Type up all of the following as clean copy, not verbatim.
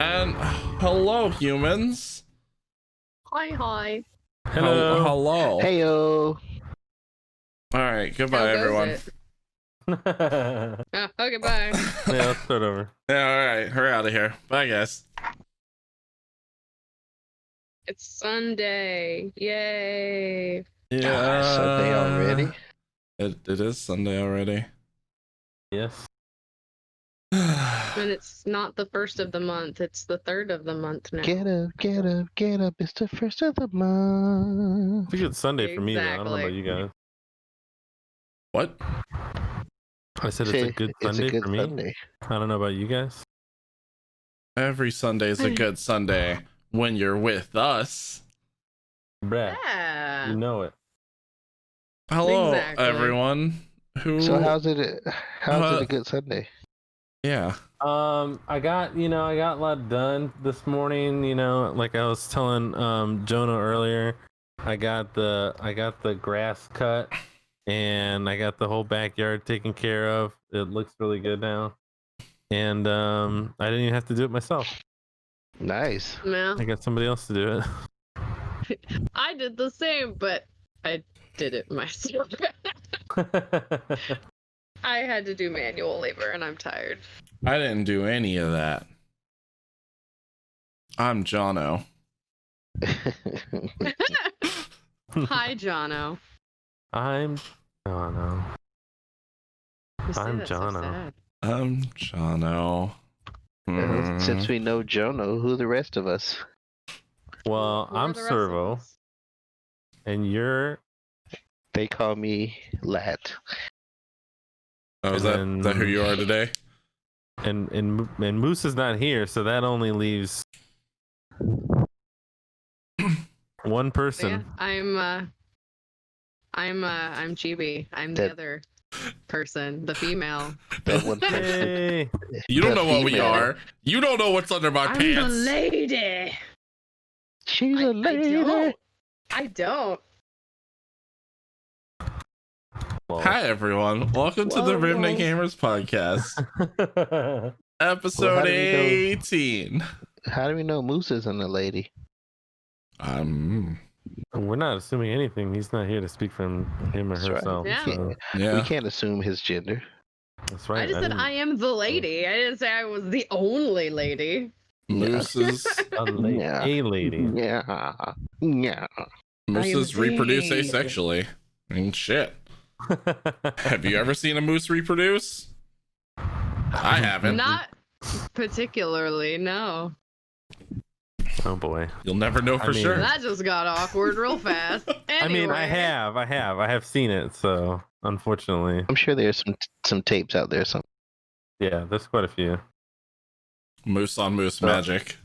And hello, humans. Hi. Hello. Hello. Heyo. All right. Goodbye, How goes everyone. it? Yeah, Okay, bye. let's start over. Yeah. All right. We're out of here. Bye, guys. It's Sunday. Yay. Yeah. Sunday already? It is Sunday already. Yes. And it's not the first of the month, it's the third of the month now. Get up, get up, get up. It's the first of the month. It's a good Sunday for me, though. I don't know about you guys. What? I said it's a good Sunday for me. Sunday. I don't know about you guys. Every Sunday is a good Sunday when you're with us. Bruh, Yeah. you know it. Hello, Exactly. everyone. So how's it a good Sunday? Yeah. I got a lot done this morning, like I was telling Jonah earlier. I got the grass cut and I got the whole backyard taken care of. It looks really good now. And I didn't even have to do it myself. Nice. No, I got somebody else to do it. I did the same, but I did it myself. I had to do manual labor and I'm tired. I didn't do any of that. I'm Jono. Hi, Jono. I'm Jono. You say I'm that so Jono. sad. I'm Jono. Since we know Jono, who the rest of us? Well, Who are I'm the rest of Servo, us? and you're They call me Lat. Oh, is And that who you are today? and Moose is not here, so that only leaves one person. Yeah, I'm Chibi. I'm the That- other person, the female. That one person. Hey. You don't The know what we female. are. You don't know what's under my I'm the pants. lady. She's a lady. I don't. Well, Hi, everyone. Welcome to the Whoa, Remnant whoa. Gamers Podcast, episode Well, how do we know- 18. How do we know Moose isn't a lady? We're not assuming anything. He's not here to speak for him or That's right. herself. Yeah. So Yeah. We can't assume his gender. that's right. I just said didn't- I am the lady. I didn't say I was the only lady. Mooses a lady. Yeah. A lady. Yeah. Yeah. mooses I am reproduce the- asexually. I mean, shit. Have you ever seen a moose reproduce? I haven't. Not particularly, no. Oh boy. You'll never know for I mean- sure. That just got awkward real fast. I mean, I Anyway. have seen it. So unfortunately, I'm sure there's some tapes out there. yeah, there's quite a few. Moose on moose magic.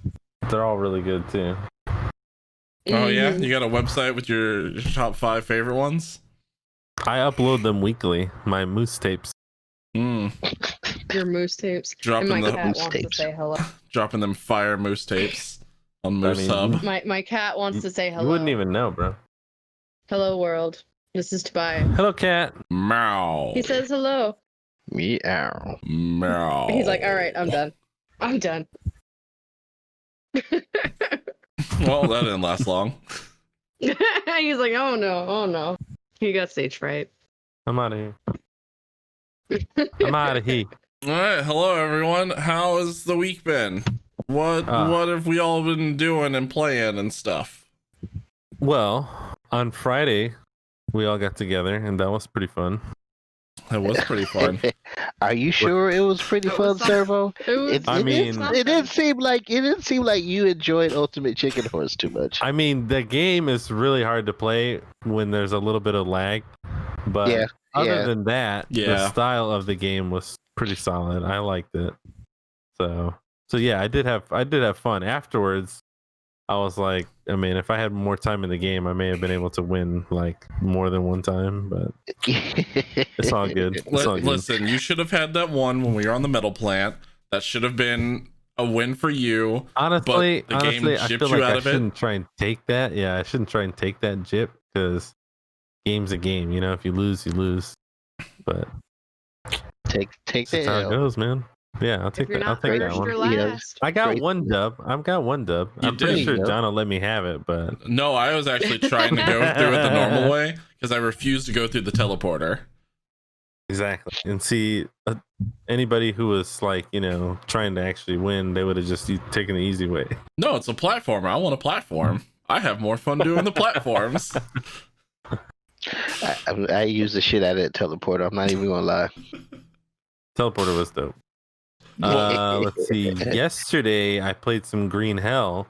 They're all really good too. Oh, yeah? Mhm. You got a website with your top 5 favorite ones? I upload them weekly. My moose tapes. Your moose tapes. Dropping and my the cat moose wants tapes. to say hello. Dropping them fire moose tapes on Moose mean, Hub. My cat wants to say hello. You wouldn't even know, bro. Hello, world. This is Tobias. Hello, cat. Meow. He says hello. Meow. Meow. He's like, all right, I'm done. I'm done. Well, that didn't last long. He's like, oh no. He got stage fright. I'm out of here. I'm out of here. All right, hello everyone. How has the week been? What have we all been doing and playing and stuff? Well, on Friday, we all got together, and that was pretty fun. That was pretty fun. Are you sure it was pretty It fun, was some- Servo? It was, It, I it mean- didn't, it didn't seem like you enjoyed Ultimate Chicken Horse too much. I mean, the game is really hard to play when there's a little bit of lag, but Yeah, other yeah. than that, Yeah. the style of the game was pretty solid. I liked it. So yeah, I did have fun. Afterwards, I was like, I mean, if I had more time in the game, I may have been able to win like more than one time, but it's all good. It's all good. Listen, you should have had that one when we were on the metal plant. That should have been a win for you. Honestly, but the game I gypped feel you like out I of it. shouldn't try and take that. Yeah, I shouldn't try and take that gyp because game's a game. You know, if you lose, you lose. But take that's the how it L. goes, man. Yeah, I'll If take you're that. I'll not take that first, one. you're You know, last. I got Great. one dub. I've got one dub. You I'm pretty did. sure Yep. John will let me have it, but No, I was actually trying to go through it the normal way because I refused to go through the teleporter. exactly. And see, anybody who was like, trying to actually win, they would have just taken the easy way. No, it's a platformer. I want a platform. I have more fun doing the platforms. I use the shit out of that teleporter. I'm not even gonna lie. Teleporter was dope. Let's see. Yesterday, I played some Green Hell.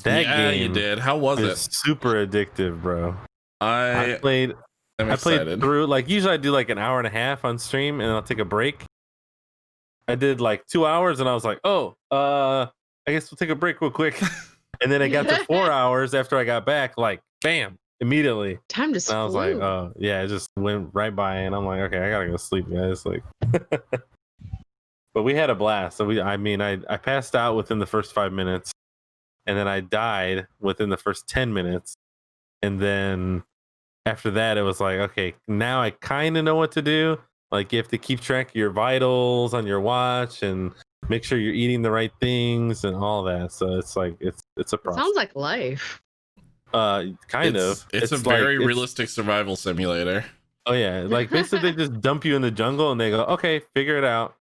That yeah, game you did. How was is it? super addictive, bro. I I'm played excited. through, like, usually I do like an hour and a half on stream and I'll take a break. I did like 2 hours and I was like, I guess we'll take a break real quick. And then I got to 4 hours after I got back, like, bam, immediately. Time just And I was flew. like, oh, yeah, it just went right by. And I'm like, okay, I gotta go sleep, guys. Like, but we had a blast. So I passed out within the first 5 minutes, and then I died within the first 10 minutes. And then after that, it was like, okay, now I kind of know what to do. Like, you have to keep track of your vitals on your watch and make sure you're eating the right things and all that. So it's like it's a It process. sounds like life. Kind of. It's a very realistic survival simulator. Oh yeah, like basically they just dump you in the jungle and they go, okay, figure it out,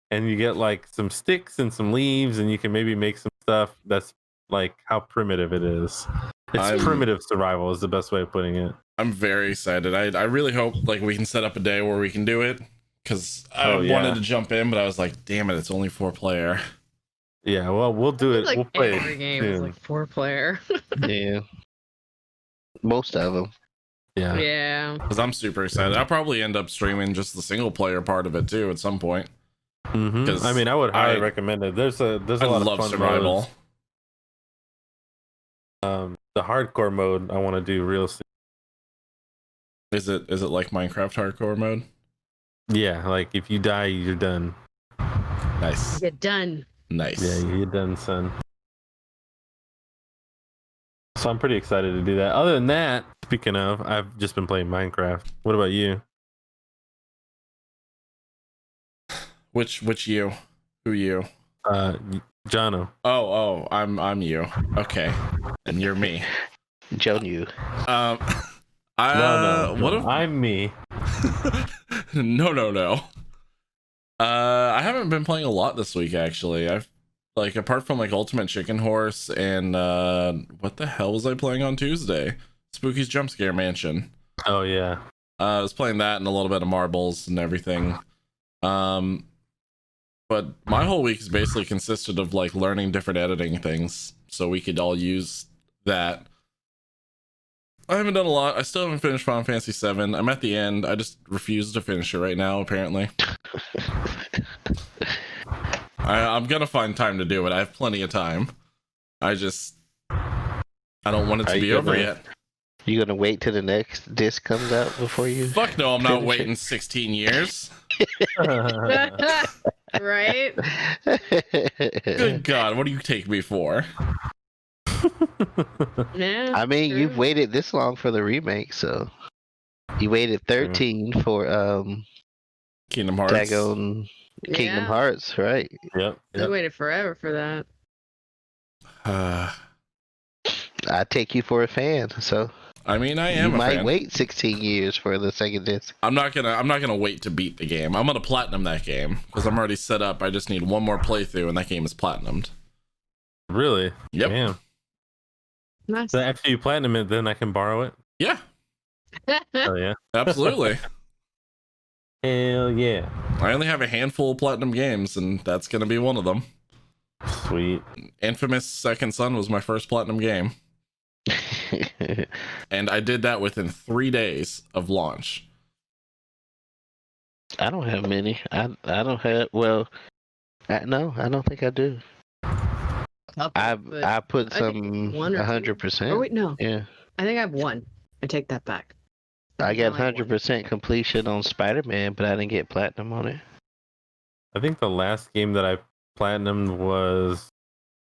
and you get like some sticks and some leaves and you can maybe make some stuff. That's like how primitive it is. It's primitive survival is the best way of putting it. I'm very excited. I really hope like we can set up a day where we can do it because I wanted to jump in, but I was like, damn it, it's only 4-player. Yeah, well, we'll do it. Like We'll play every game is soon. like 4-player. Yeah, most of them. Yeah. Yeah. Because I'm super excited. I'll probably end up streaming just the single player part of it too at some point. Mm-hmm. I mean, I would highly recommend it. There's a lot of fun survival. Modes. The hardcore mode I want to do real soon. Is it like Minecraft hardcore mode? Yeah, like if you die, you're done. Nice. Get done. Nice. Yeah, you're done, son. So I'm pretty excited to do that. Other than that, speaking of, I've just been playing Minecraft. What about you? Which you? Who you? Jono. Oh, I'm you. Okay, and you're me. Joan, you. No. What if I'm me? No. I haven't been playing a lot this week actually. I've like apart from like Ultimate Chicken Horse and what the hell was I playing on Tuesday? Spooky's Jump Scare Mansion. Oh yeah. I was playing that and a little bit of marbles and everything. But my whole week has basically consisted of like learning different editing things so we could all use that. I haven't done a lot. I still haven't finished Final Fantasy VII. I'm at the end. I just refuse to finish it right now, apparently. I'm gonna find time to do it. I have plenty of time. I don't want it to be over yet. You gonna wait till the next disc comes out before you? Fuck no, I'm not waiting 16 years. Right? Good God, what do you take me for? Yeah. I mean, true. you've waited this long for the remake, so you waited 13 for Kingdom Hearts. Dagon Kingdom Hearts, right? Yep. I waited forever for that. I take you for a fan, so I mean, I am you a might fan. wait 16 years for the second disc. I'm not gonna wait to beat the game. I'm gonna platinum that game because I'm already set up. I just need one more playthrough, and that game is platinumed. Really? Yep. Damn. Nice. So after you platinum it, then I can borrow it. Yeah, Oh yeah. absolutely. Hell yeah. I only have a handful of platinum games, and that's gonna be one of them. Sweet. Infamous Second Son was my first platinum game, and I did that within 3 days of launch. I don't have many. I don't have. Well, no, I don't think I do. I put I think some one or two. 100%. Oh wait, no. Yeah, I think I have one. I take that back. I got only one. 100% completion on Spider-Man, but I didn't get platinum on it. I think the last game that I platinumed was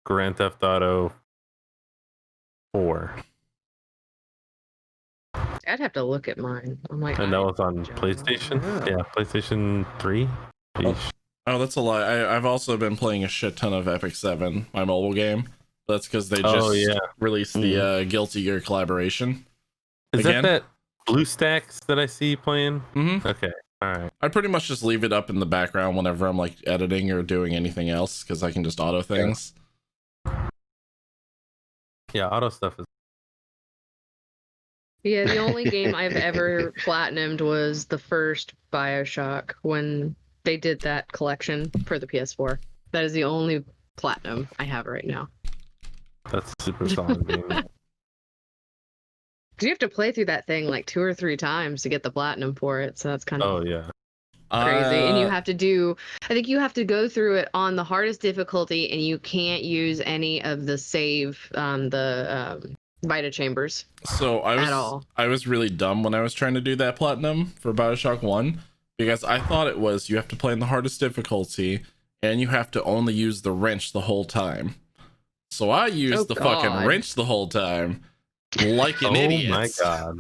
Grand Theft Auto 4. I'd have to look at mine. I'm like, And that was on Joe. PlayStation. Yeah. Yeah, PlayStation 3. Oh. Oh, that's a lie. I've also been playing a shit ton of Epic 7, my mobile game. That's because they Oh, just yeah. released the Guilty Gear collaboration. Is Again? that BlueStacks that I see you playing? Mm-hmm. Okay. All right. I pretty much just leave it up in the background whenever I'm like editing or doing anything else because I can just auto things. Yeah, auto stuff is. Yeah, the only game I've ever platinumed was the first BioShock when they did that collection for the PS4. That is the only platinum I have right now. That's a super solid game. You have to play through that thing like 2 or 3 times to get the platinum for it, so that's kind of Oh yeah. crazy. And you have to do, I think you have to go through it on the hardest difficulty, and you can't use any of the save, Vita chambers. So I was really dumb when I was trying to do that platinum for BioShock 1 because I thought it was you have to play in the hardest difficulty and you have to only use the wrench the whole time. So I used fucking wrench the whole time like an idiot. Oh my god.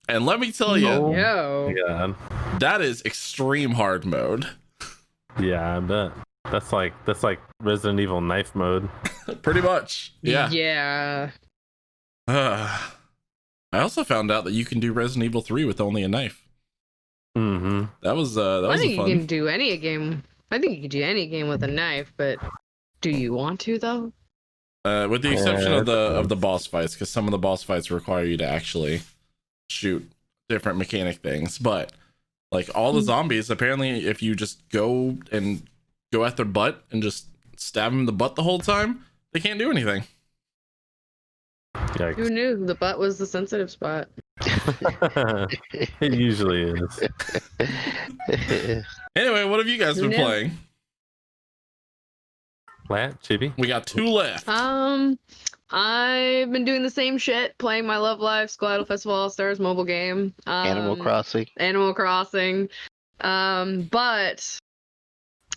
And let me tell you, Oh my god. that is extreme hard mode. Yeah, I bet. That's like Resident Evil knife mode. Pretty much. Yeah. Yeah. I also found out that you can do Resident Evil 3 with only a knife. Mm-hmm. That was I was think fun. you can do any game. I think you can do any game with a knife, but do you want to though? With the exception of the boss fights, because some of the boss fights require you to actually shoot different mechanic things. But like all the zombies, apparently, if you just go at their butt and just stab them in the butt the whole time, they can't do anything. Yikes. Who knew the butt was the sensitive spot? It usually is. Anyway, what have you guys been playing? Lat, Chibi? We got 2 left. I've been doing the same shit, playing my Love Live Squad Festival All Stars mobile game. Animal Crossing. Animal Crossing. But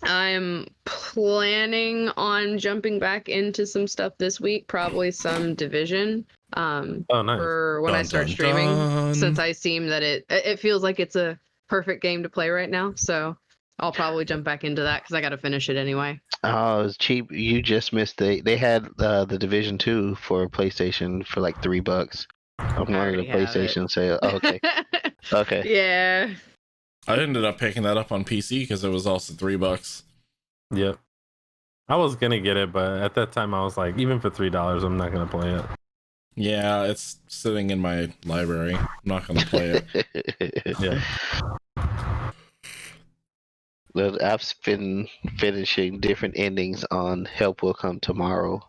I'm planning on jumping back into some stuff this week, probably some Division. Oh, nice. For when I start streaming, since I seem that it feels like it's a perfect game to play right now. So I'll probably jump back into that because I got to finish it anyway. Oh, it's cheap. You just missed they had the Division 2 for PlayStation for like $3 on one of the PlayStation sale. Oh, okay. Okay. Yeah. I ended up picking that up on PC because it was also $3. Yep. I was gonna get it, but at that time I was like, even for $3, I'm not gonna play it. Yeah, it's sitting in my library. I'm not gonna play it. Yeah. Well, I've been finishing different endings on Help Will Come Tomorrow.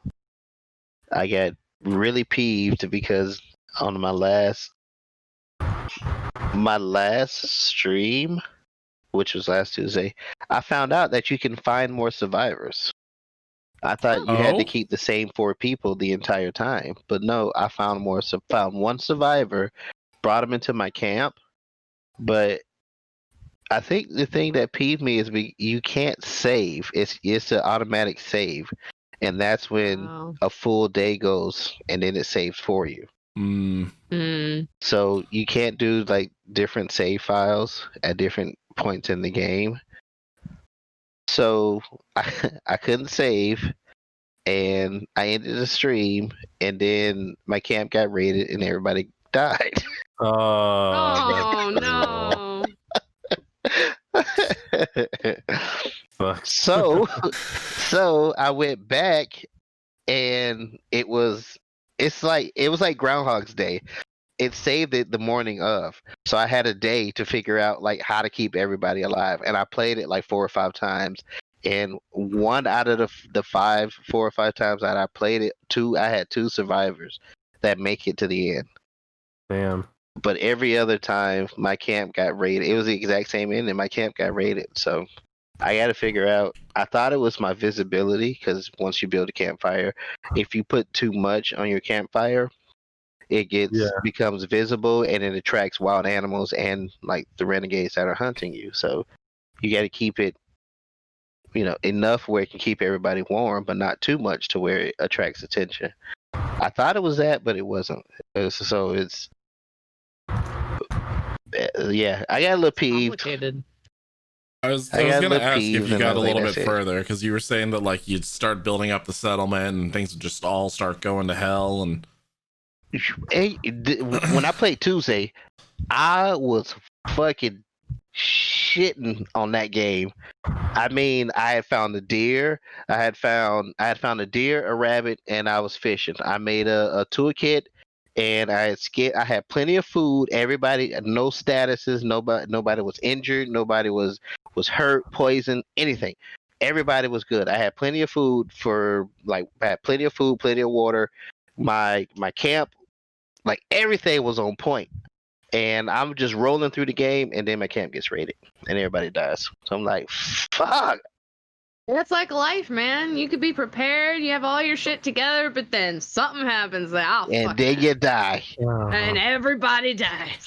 I got really peeved because on my last stream, which was last Tuesday, I found out that you can find more survivors. I thought you had to keep the same 4 people the entire time, but no, I found one survivor, brought him into my camp, but I think the thing that peeved me is you can't save. It's an automatic save, and that's when a full day goes, and then it saves for you. So you can't do like different save files at different points in the game. So I couldn't save, and I ended the stream, and then my camp got raided, and everybody died. Oh no. Fuck. So I went back, and it was like Groundhog's Day. It saved it the morning of, so I had a day to figure out like how to keep everybody alive, and I played it like 4 or 5 times. And 1 out of the 4 or 5 times that I played it, I had 2 survivors that make it to the end. Damn. But every other time, my camp got raided. It was the exact same end, and my camp got raided. So I got to figure out. I thought it was my visibility, because once you build a campfire, if you put too much on your campfire, it becomes visible, and it attracts wild animals and like the renegades that are hunting you. So you got to keep it, enough where it can keep everybody warm, but not too much to where it attracts attention. I thought it was that, but it wasn't. So it's. Yeah, I got a little peeved. Complicated. I was got gonna little ask if peeves you and got I a was like, little that's bit it. further because you were saying that like you'd start building up the settlement and things would just all start going to hell and When I played Tuesday, I was fucking shitting on that game. I mean, I had found a deer. I had found a deer, a rabbit, and I was fishing. I made a toolkit, and I had plenty of food. Everybody, no statuses. Nobody was injured. Nobody was hurt, poisoned, anything. Everybody was good. I had plenty of food I had plenty of food, plenty of water. My camp, like everything was on point. And I'm just rolling through the game, and then my camp gets raided, and everybody dies. So I'm like, fuck. That's like life, man. You could be prepared, you have all your shit together, but then something happens that And then you die. and everybody dies.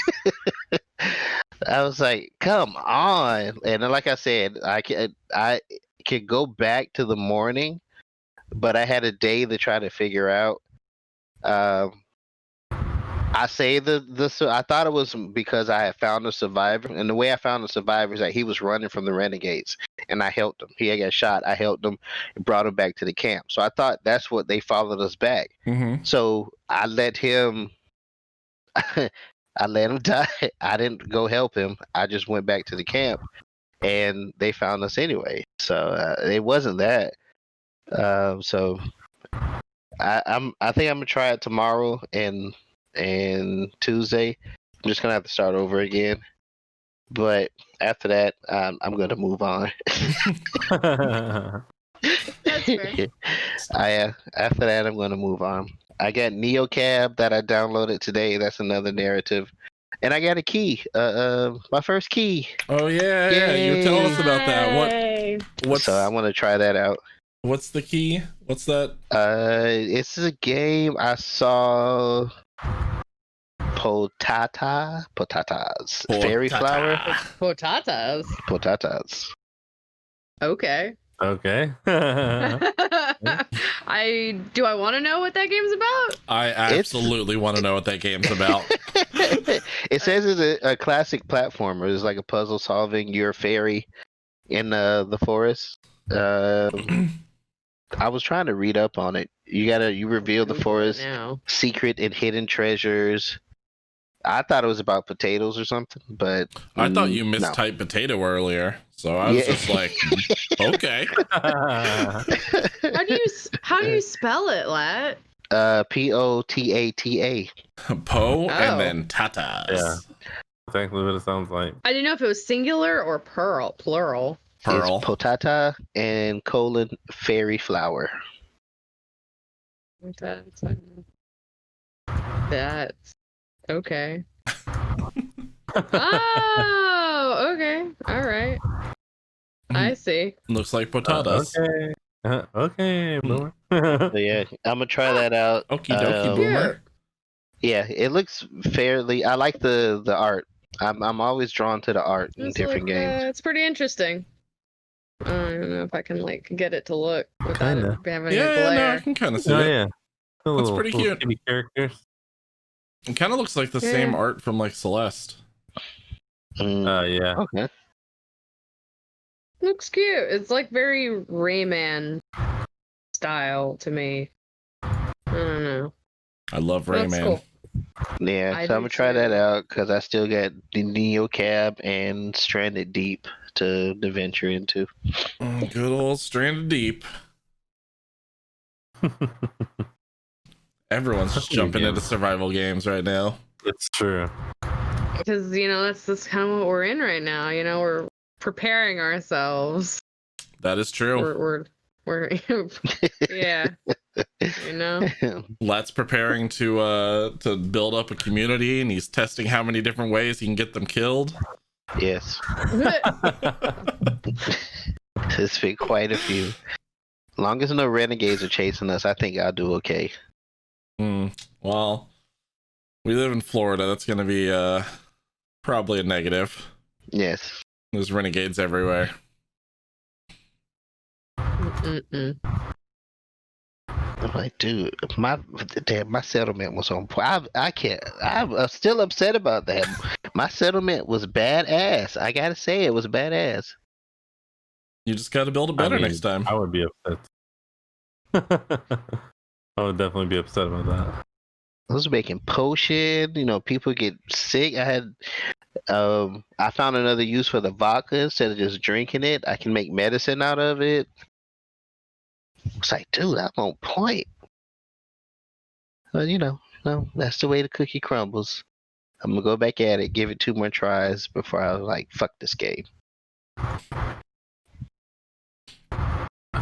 I was like, come on. And then, like I said, I can go back to the morning, but I had a day to try to figure out. I say I thought it was because I had found a survivor, and the way I found the survivor is that he was running from the renegades, and I helped him. He had got shot. I helped him and brought him back to the camp. So I thought that's what they followed us back. mm-hmm. So I let him. I let him die. I didn't go help him. I just went back to the camp, and they found us anyway. So it wasn't that. So I think I'm gonna try it tomorrow and Tuesday. I'm just gonna have to start over again. But after that, I'm gonna move on. That's fair. After that, I'm gonna move on. I got NeoCab that I downloaded today. That's another narrative, and I got a key. My first key. Oh yeah, you were telling us about that. Yay. What's So I want to try that out. what's the key? What's that? It's a game I saw. Potatas, fairy flower, Potatas. potatas. Okay. Okay. Do I want to know what that game's about? I absolutely want to know what that game's about. It says it's a classic platformer. It's like a puzzle solving. You're a fairy in the forest. I was trying to read up on it. You reveal the forest now. secret and hidden treasures. I thought it was about potatoes or something, but I thought you no. mistyped potato earlier, so I was just like, okay. How do you spell it, Lat? Potata. Po Oh. and then tatas. Yeah. Exactly what it sounds like. I didn't know if it was singular or plural. Pearl. It's potata and fairy flower. That's okay. Oh, okay. All right. I see. Looks like potatoes. Okay. Okay, boomer. So yeah, I'm gonna try that out. Okie dokie, boomer. Yeah, it looks fairly. I like the art. I'm always drawn to the art in different games. It's pretty interesting. I don't know if I can get it to look without Kinda. it having a Yeah, no, I glare. can kind of see Oh it. yeah. That's pretty cute. Kitty characters. It kind of looks like the Yeah. same art from like Celeste. Yeah. Okay. Looks cute. It's like very Rayman style to me. I don't know. I love That's Rayman. cool. Yeah, I so I'm do gonna try too. that out because I still got the Neo Cab and Stranded Deep to venture into. Good old Stranded Deep. Everyone's just jumping into survival games right now. It's true. Because that's kind of what we're in right now. We're preparing ourselves. That is true. We're yeah. Lat's preparing to build up a community, and he's testing how many different ways he can get them killed. Yes, there's been quite a few. Long as no renegades are chasing us, I think I'll do okay. Well, we live in Florida. That's going to be probably a negative. Yes. There's renegades everywhere. Mm-mm. I'm like, dude, my settlement was on point. I'm still upset about that. My settlement was badass. I gotta say, it was badass. You just got to build it better next time. I would be upset. I would definitely be upset about that. I was making potion. People get sick. I found another use for the vodka instead of just drinking it. I can make medicine out of it. It's like, dude, I'm on point. But no, that's the way the cookie crumbles. I'm gonna go back at it, give it 2 more tries before I like fuck this game. I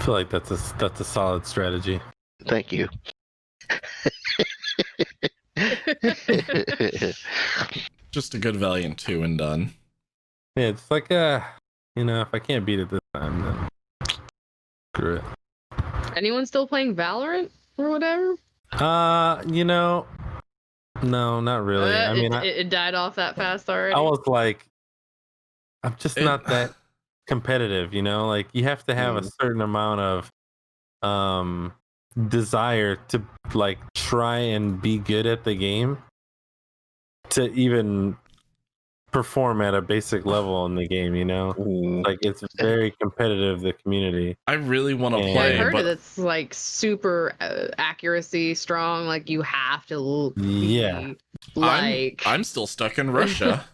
feel like that's a solid strategy. Thank you. Just a good Valiant 2 and done. Yeah, it's like if I can't beat it this time, then screw it. Anyone still playing Valorant or whatever? No, not really. I mean, it died off that fast already. I was like, I'm just not that competitive, Like you have to have a certain amount of desire to like try and be good at the game to even perform at a basic level in the game, Like it's very competitive, the community. I really want to I play, heard but it's like super accuracy strong. Like you have to be like. I'm still stuck in Russia.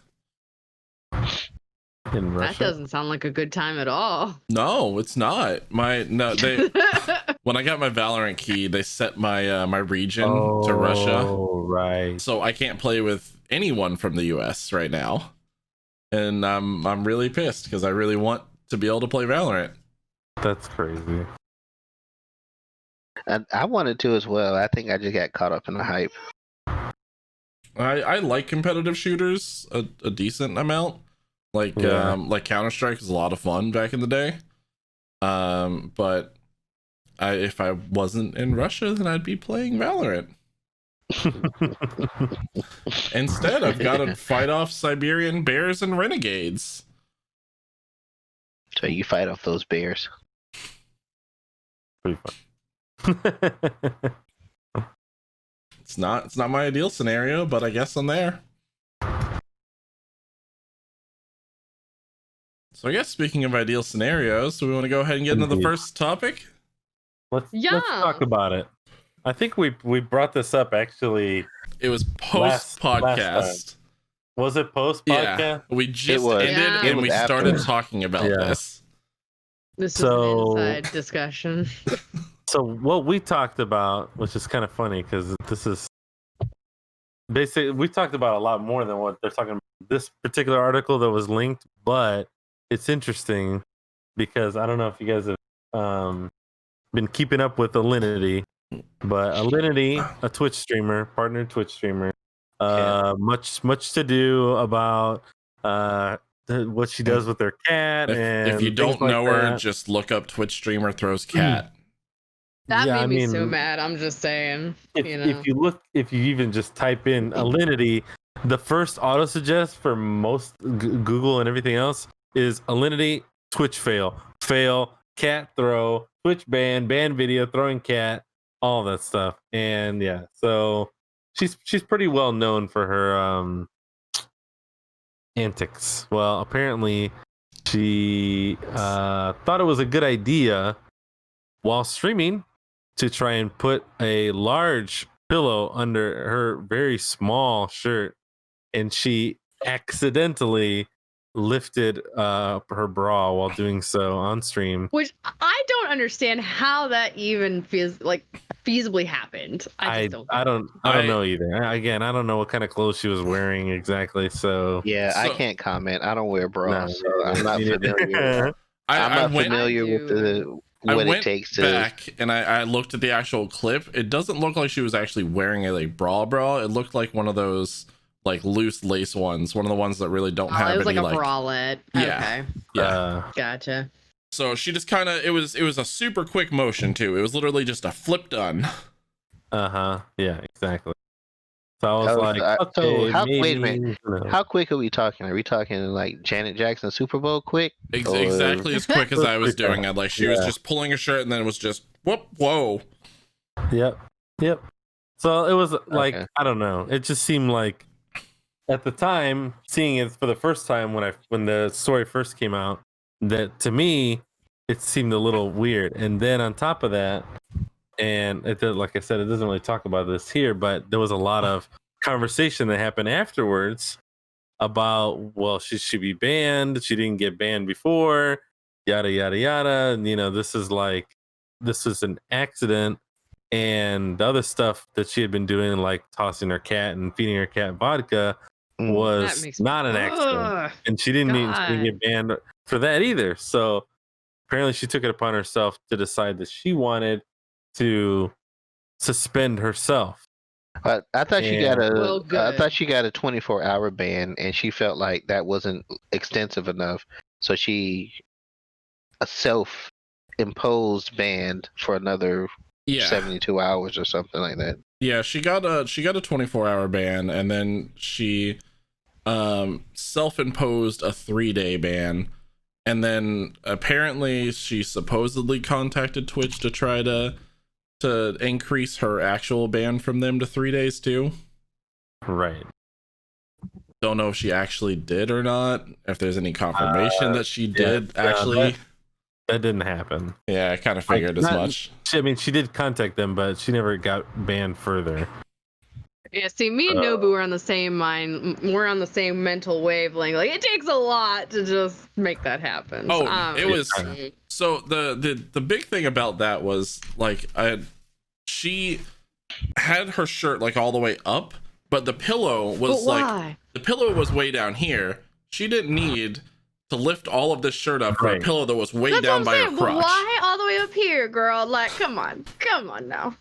In Russia? That doesn't sound like a good time at all. No, it's not. When I got my Valorant key, they set my my region to Russia. Oh, right. So I can't play with anyone from the US right now. And I'm really pissed because I really want to be able to play Valorant. That's crazy. I wanted to as well. I think I just got caught up in the hype. I like competitive shooters a decent amount. Like Counter-Strike is a lot of fun back in the day. But if I wasn't in Russia, then I'd be playing Valorant. Instead, I've got to fight off Siberian bears and renegades. So you fight off those bears. Pretty fun. It's not my ideal scenario, but I guess I'm there. So I guess speaking of ideal scenarios, do we want to go ahead and get into the first topic? Let's talk about it. I think we brought this up actually. It was post podcast. Was it post podcast? Yeah, we just ended and we started talking about this. This is an inside discussion. So what we talked about, which is kind of funny because this is basically we talked about a lot more than what they're talking about. This particular article that was linked, but it's interesting because I don't know if you guys have been keeping up with Alinity, but Alinity, a Twitch streamer, partnered Twitch streamer, much to do about what she does with her cat. If you don't know her, just look up Twitch streamer throws cat. That made me so mad. I'm just saying. If you even just type in Alinity, the first auto suggest for most Google and everything else is Alinity Twitch fail, cat throw, Twitch ban video, throwing cat, all that stuff. And yeah, so she's pretty well known for her antics. Well, apparently she thought it was a good idea while streaming to try and put a large pillow under her very small shirt, and she accidentally lifted her bra while doing so on stream. Which I don't understand how that even feasibly happened. I don't know either. Again, I don't know what kind of clothes she was wearing exactly. So yeah, I can't comment. I don't wear bras, so I'm not familiar. I'm not familiar with what it takes to. Back and I looked at the actual clip. It doesn't look like she was actually wearing a bra. It looked like one of those like loose lace ones, one of the ones that really don't have it was any like a bralette. Yeah. Okay. Gotcha. So she just kind of it was a super quick motion too. It was literally just a flip done. Yeah, exactly. So I was like, wait a minute. How quick are we talking? Are we talking like Janet Jackson Super Bowl quick? Exactly as quick as I was doing it. Like she was just pulling her shirt and then it was just whoa. Yep. So it was like, I don't know. It just seemed like at the time, seeing it for the first time when the story first came out, that to me it seemed a little weird. And then on top of that, and it did, like I said, it doesn't really talk about this here, but there was a lot of conversation that happened afterwards about, well, she should be banned. She didn't get banned before, yada yada yada. And this is an accident. And the other stuff that she had been doing, like tossing her cat and feeding her cat vodka, was not an accident. And she didn't get banned for that either. So apparently she took it upon herself to decide that she wanted to suspend herself. I thought she got Well, good. I thought she got a 24-hour ban, and she felt like that wasn't extensive enough, so she a self-imposed ban for another 72 hours or something like that. Yeah, she got a 24-hour ban, and then she self-imposed a 3-day ban, and then apparently she supposedly contacted Twitch to try to increase her actual ban from them to 3 days too. Right. Don't know if she actually did or not, if there's any confirmation that she did actually. That didn't happen. Yeah, I kind of figured as much. I mean, she did contact them, but she never got banned further. Yeah, see, me and Nobu are on the same mind. We're on the same mental wavelength. Like, it takes a lot to just make that happen. Oh, it was. So the big thing about that was, like, she had her shirt like all the way up, but the pillow was way down here. She didn't need to lift all of this shirt up for a pillow that was way down by her crotch. Why all the way up here, girl? Like, come on now.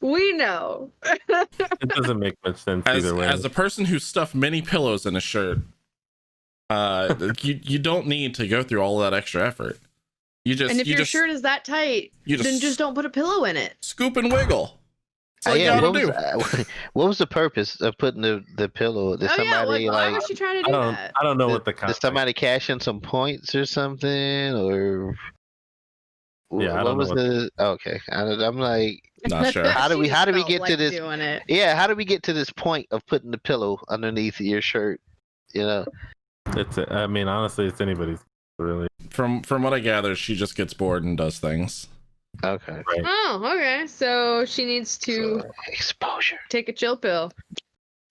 We know. It doesn't make much sense either way. As a person who stuffed many pillows in a shirt, you don't need to go through all of that extra effort. And if your shirt is that tight, then just don't put a pillow in it. Scoop and wiggle. That's all you gotta do. What was the purpose of putting the pillow? Did somebody why was she trying to do that? I don't know what the did somebody cash in some points or something, or what was the? Okay, I'm like, not sure. How do we get to this? Yeah, how do we get to this point of putting the pillow underneath your shirt? I mean, honestly, it's anybody's really. From what I gather, she just gets bored and does things. Okay. Right. Oh, okay. So she needs to exposure. Take a chill pill.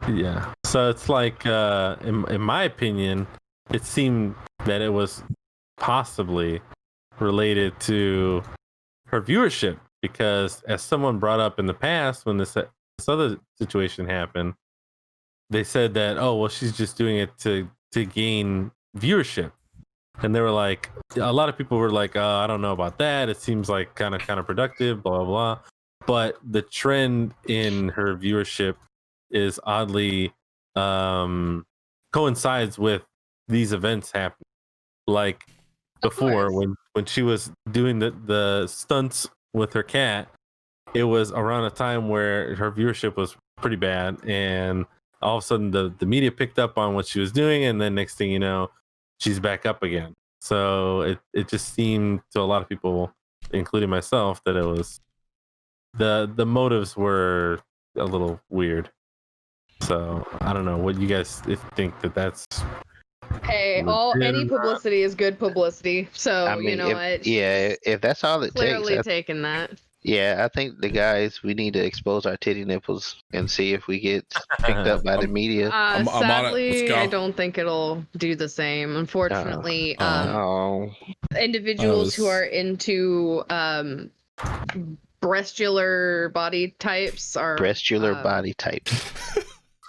Yeah. So it's like, in my opinion, it seemed that it was possibly related to her viewership, because as someone brought up in the past when this other situation happened, they said that, oh, well, she's just doing it to gain viewership. And they were like, a lot of people were like, I don't know about that. It seems like kind of counterproductive, blah, blah, blah. But the trend in her viewership is oddly coincides with these events happening. Like before, when she was doing the stunts with her cat, it was around a time where her viewership was pretty bad. And all of a sudden the media picked up on what she was doing. And then next thing you know, she's back up again. So it just seemed to a lot of people, including myself, that it was the motives were a little weird. So I don't know what you guys think that's. Hey, any publicity is good publicity. So I mean, you know what? If that's all it clearly takes, taking that. Yeah, I think the guys, we need to expose our titty nipples and see if we get picked up by the media. Sadly, I don't think it'll do the same. Unfortunately, individuals who are into breastular body types are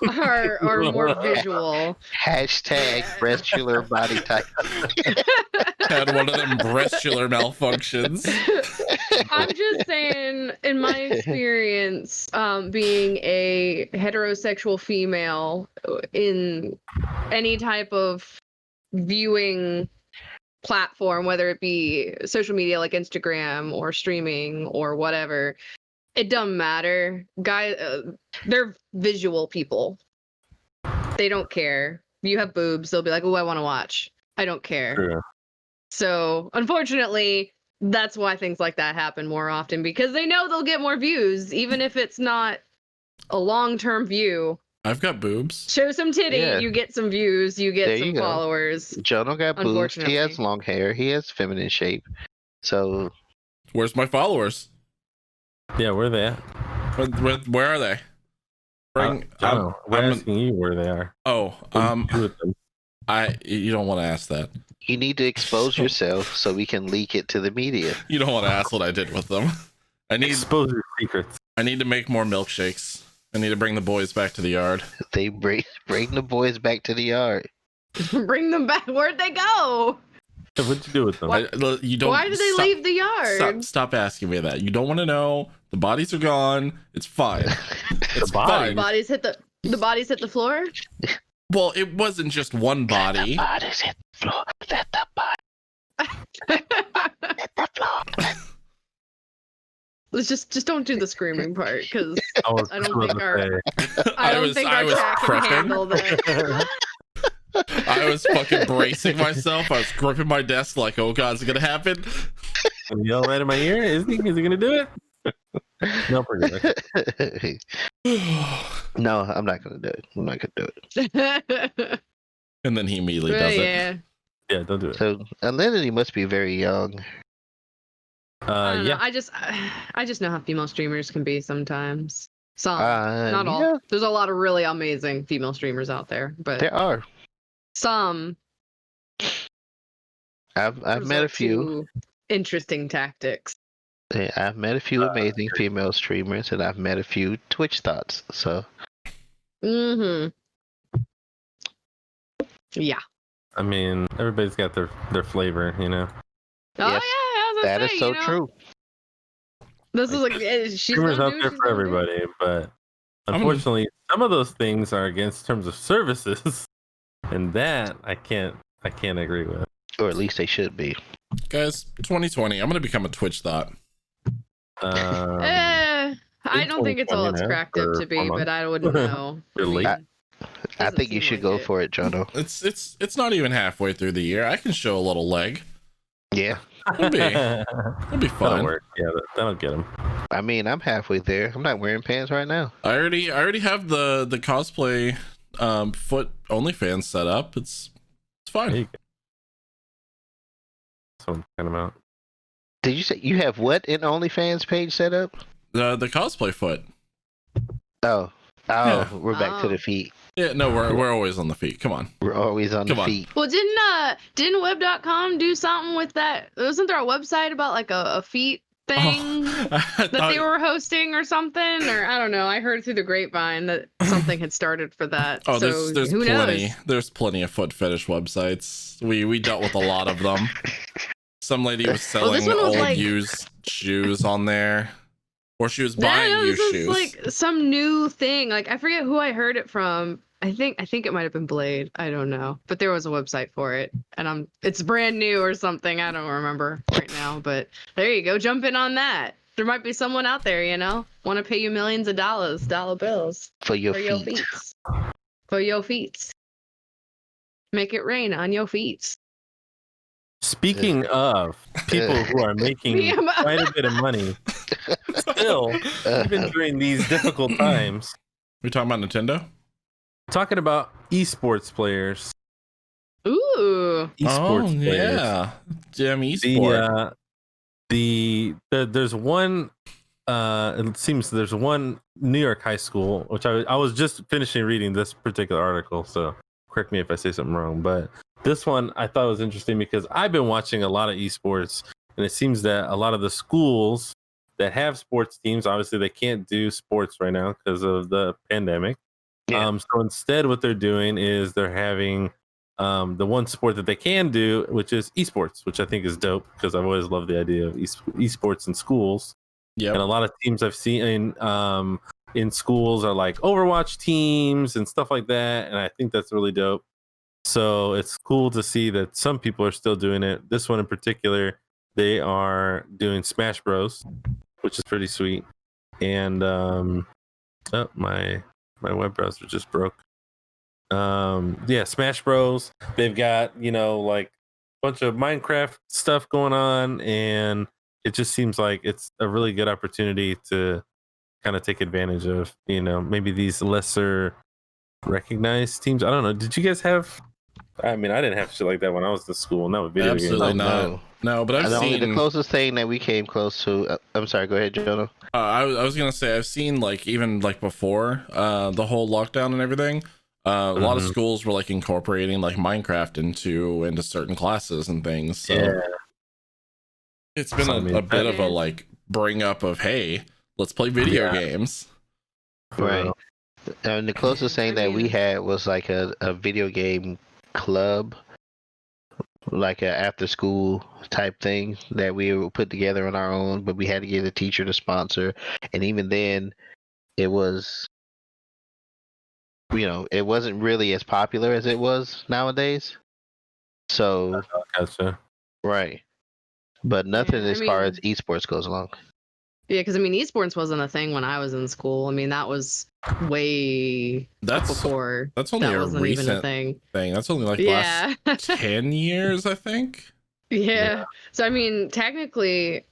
more visual. Hashtag breastular body type. Had one of them breastular malfunctions. I'm just saying, in my experience, being a heterosexual female in any type of viewing platform, whether it be social media like Instagram or streaming or whatever, it doesn't matter. Guys, they're visual people. They don't care. You have boobs, they'll be like, oh, I want to watch. I don't care. True. So, unfortunately, that's why things like that happen more often, because they know they'll get more views, even if it's not a long-term view. I've got boobs. Show some titty, you get some views, you get some followers. Jono got boobs. He has long hair. He has feminine shape. So Where's my followers? Yeah, where are they at? Where are they? We're asking you where they are. What do you do with them? You don't want to ask that. you need to expose yourself so we can leak it to the media. You don't want to ask what I did with them. Expose your secrets. I need to make more milkshakes. I need to bring the boys back to the yard. They bring the boys back to the yard. Bring them back. Where'd they go? What'd you do with them? You don't. Why did they leave the yard? Stop asking me that. You don't want to know. The bodies are gone. It's fine. It's fine. The bodies hit the floor. Well, it wasn't just one body. The bodies hit the floor. Let the body hit the floor. Let's just don't do the screaming part because I don't think our I was chat can prepping. handle that. I was fucking bracing myself. I was gripping my desk like, oh god, is it gonna happen? You yell right in my ear? Is he gonna do it? No, pretty much. No, I'm not gonna do it. I'm not gonna do it. And then he immediately does it. Yeah, don't do it. So Alinity must be very young. I don't Yeah. know. I just know how female streamers can be sometimes. Some, not all. Yeah, There's a lot of really amazing female streamers out there, but there are. some I've met a resort few. to interesting tactics. Yeah, I've met a few amazing female streamers, and I've met a few Twitch thoughts. So Mm-hmm. Yeah. I mean, everybody's got their flavor, you know. Oh Yes, yeah, I was gonna that say, is so you know, true. This is like she's Streamers gonna out do there what for she's gonna do. everybody, but unfortunately, some of those things are against terms of services, and that I can't agree with. Or at least they should be. Guys, 2020. I'm gonna become a Twitch thought. I don't think it's all it's 2020 cracked up for to be, 4 months. but I wouldn't know. You're late. I doesn't think you seem should like go it. for it, Jono. It's not even halfway through the year. I can show a little leg. Yeah. It'll be That'll fun. work. Yeah, that'll get him. I mean, I'm halfway there. I'm not wearing pants right now. I already have the cosplay foot OnlyFans set up. It's There fine. you go. That's what I'm talking about. Did you say you have what in OnlyFans page set up? The cosplay foot. Oh, Yeah. we're back to Oh. the feet. Yeah, no, we're always on the feet. Come on. We're always on Come the on. feet. Well, didn't web.com do something with that? Wasn't there a website about like a feet thing I that they were hosting or something? Or I don't know. I heard through the grapevine that something had started for that. Oh, so there's who plenty. knows? There's plenty of foot fetish websites. We dealt with a lot of them. Some lady was Well, this selling one was old like- used shoes on there, or she was No, buying no, used this shoes. was like some new thing. Like I forget who I heard it from. I think it might have been Blade. I don't know, but there was a website for it, and it's brand new or something. I don't remember right now, but there you go. Jump in on that. There might be someone out there, want to pay you millions of dollar bills For your for your feet. feet. For your feet. Make it rain on your feet. Speaking of people who are making Me, I'm- quite a bit of money, still, even during these difficult times, We talking about Nintendo? talking about esports players. Ooh. Esports players. yeah, Jam esport. There's one. It seems there's one New York high school, which I was just finishing reading this particular article, so correct me if I say something wrong. But this one I thought was interesting because I've been watching a lot of esports, and it seems that a lot of the schools that have sports teams, obviously they can't do sports right now because of the pandemic. Yeah. So instead, what they're doing is they're having the one sport that they can do, which is esports, which I think is dope because I've always loved the idea of esports in schools. Yep. And a lot of teams I've seen in schools are like Overwatch teams and stuff like that, and I think that's really dope. So it's cool to see that some people are still doing it. This one in particular, they are doing Smash Bros, which is pretty sweet. And my web browser just broke. Smash Bros. They've got, like a bunch of Minecraft stuff going on, and it just seems like it's a really good opportunity to kind of take advantage of, maybe these lesser recognized teams. I don't know. Did you guys have? I mean, I didn't have shit like that when I was in school, not with video Absolutely games. not. No, but I've The seen. closest thing that we came close to. I'm sorry. Go ahead, Jonah. I was gonna say I've seen like even like before the whole lockdown and everything. A lot of schools were like incorporating like Minecraft into certain classes and things. So it's been a bit of a like bring up of, hey, let's play video games. Right. And the closest thing that we had was like a video game club, like a after school type thing that we would put together on our own, but we had to get a teacher to sponsor. And even then, it was, it wasn't really as popular as it was nowadays. So, Gotcha. right. But nothing as far as esports goes along. Yeah, because I mean, esports wasn't a thing when I was in school. I mean, that was way before. That's only a wasn't recent even a thing. That's only like last 10 years, I think. Yeah. So I mean, technically,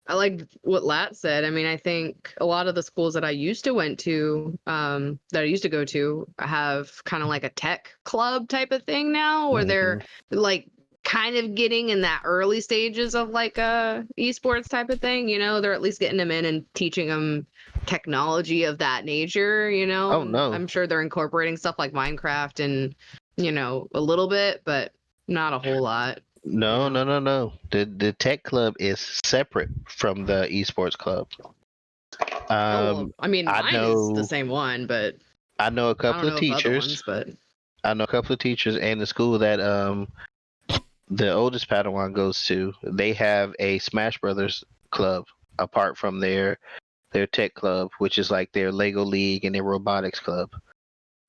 I like what Lat said. I mean, I think a lot of the schools that I used to go to, have kind of like a tech club type of thing now, where they're like kind of getting in that early stages of like a esports type of thing. They're at least getting them in and teaching them technology of that nature. Oh no, I'm sure they're incorporating stuff like Minecraft and a little bit, but not a whole lot. No. The tech club is separate from the esports club. I mean, mine is the same one, but I know a couple of teachers. I know a couple of teachers and the school that the oldest Padawan goes to. They have a Smash Brothers club apart from their tech club, which is like their Lego League and their robotics club.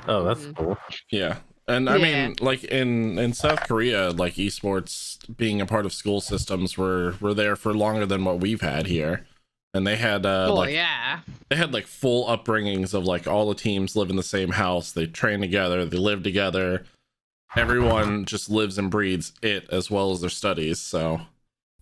Oh, that's cool. Yeah. And I mean, like in South Korea, like esports being a part of school systems were there for longer than what we've had here. And they had they had like full upbringings of like all the teams live in the same house, they train together, they live together. Everyone just lives and breathes it as well as their studies. So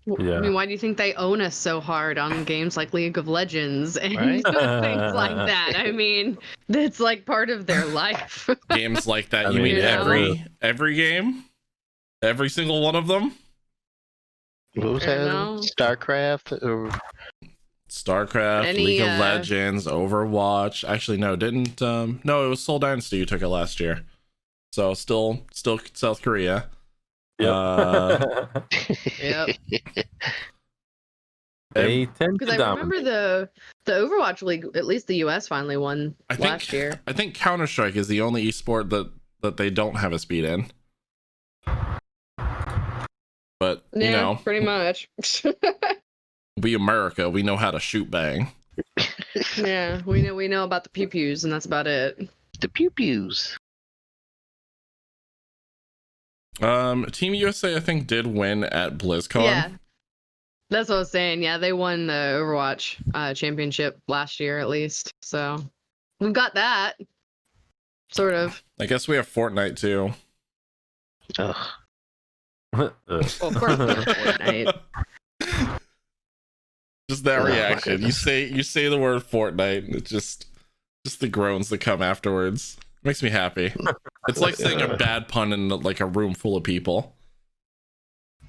I mean, why do you think they own us so hard on games like League of Legends and things like that? I mean, it's like part of their life. Games like that, you mean every game? Every single one of them? What was that? StarCraft, League of Legends, Overwatch. Actually, no, didn't no, it was Seoul Dynasty who took it last year. So still South Korea. Yep. They tend to because I remember the Overwatch League, at least the US finally won last year. I think Counter-Strike is the only esport that they don't have a speed in. But pretty much. We America, we know how to shoot bang. Yeah, we know about the pew pews, and that's about it. The pew pews. Team USA, I think, did win at BlizzCon. Yeah, that's what I was saying. Yeah, they won the Overwatch championship last year, at least. So we've got that, sort of. I guess we have Fortnite too. Ugh. Well, of course, Fortnite. Just that reaction. You say the word Fortnite, and it's just the groans that come afterwards. Makes me happy. It's like saying a bad pun in like a room full of people.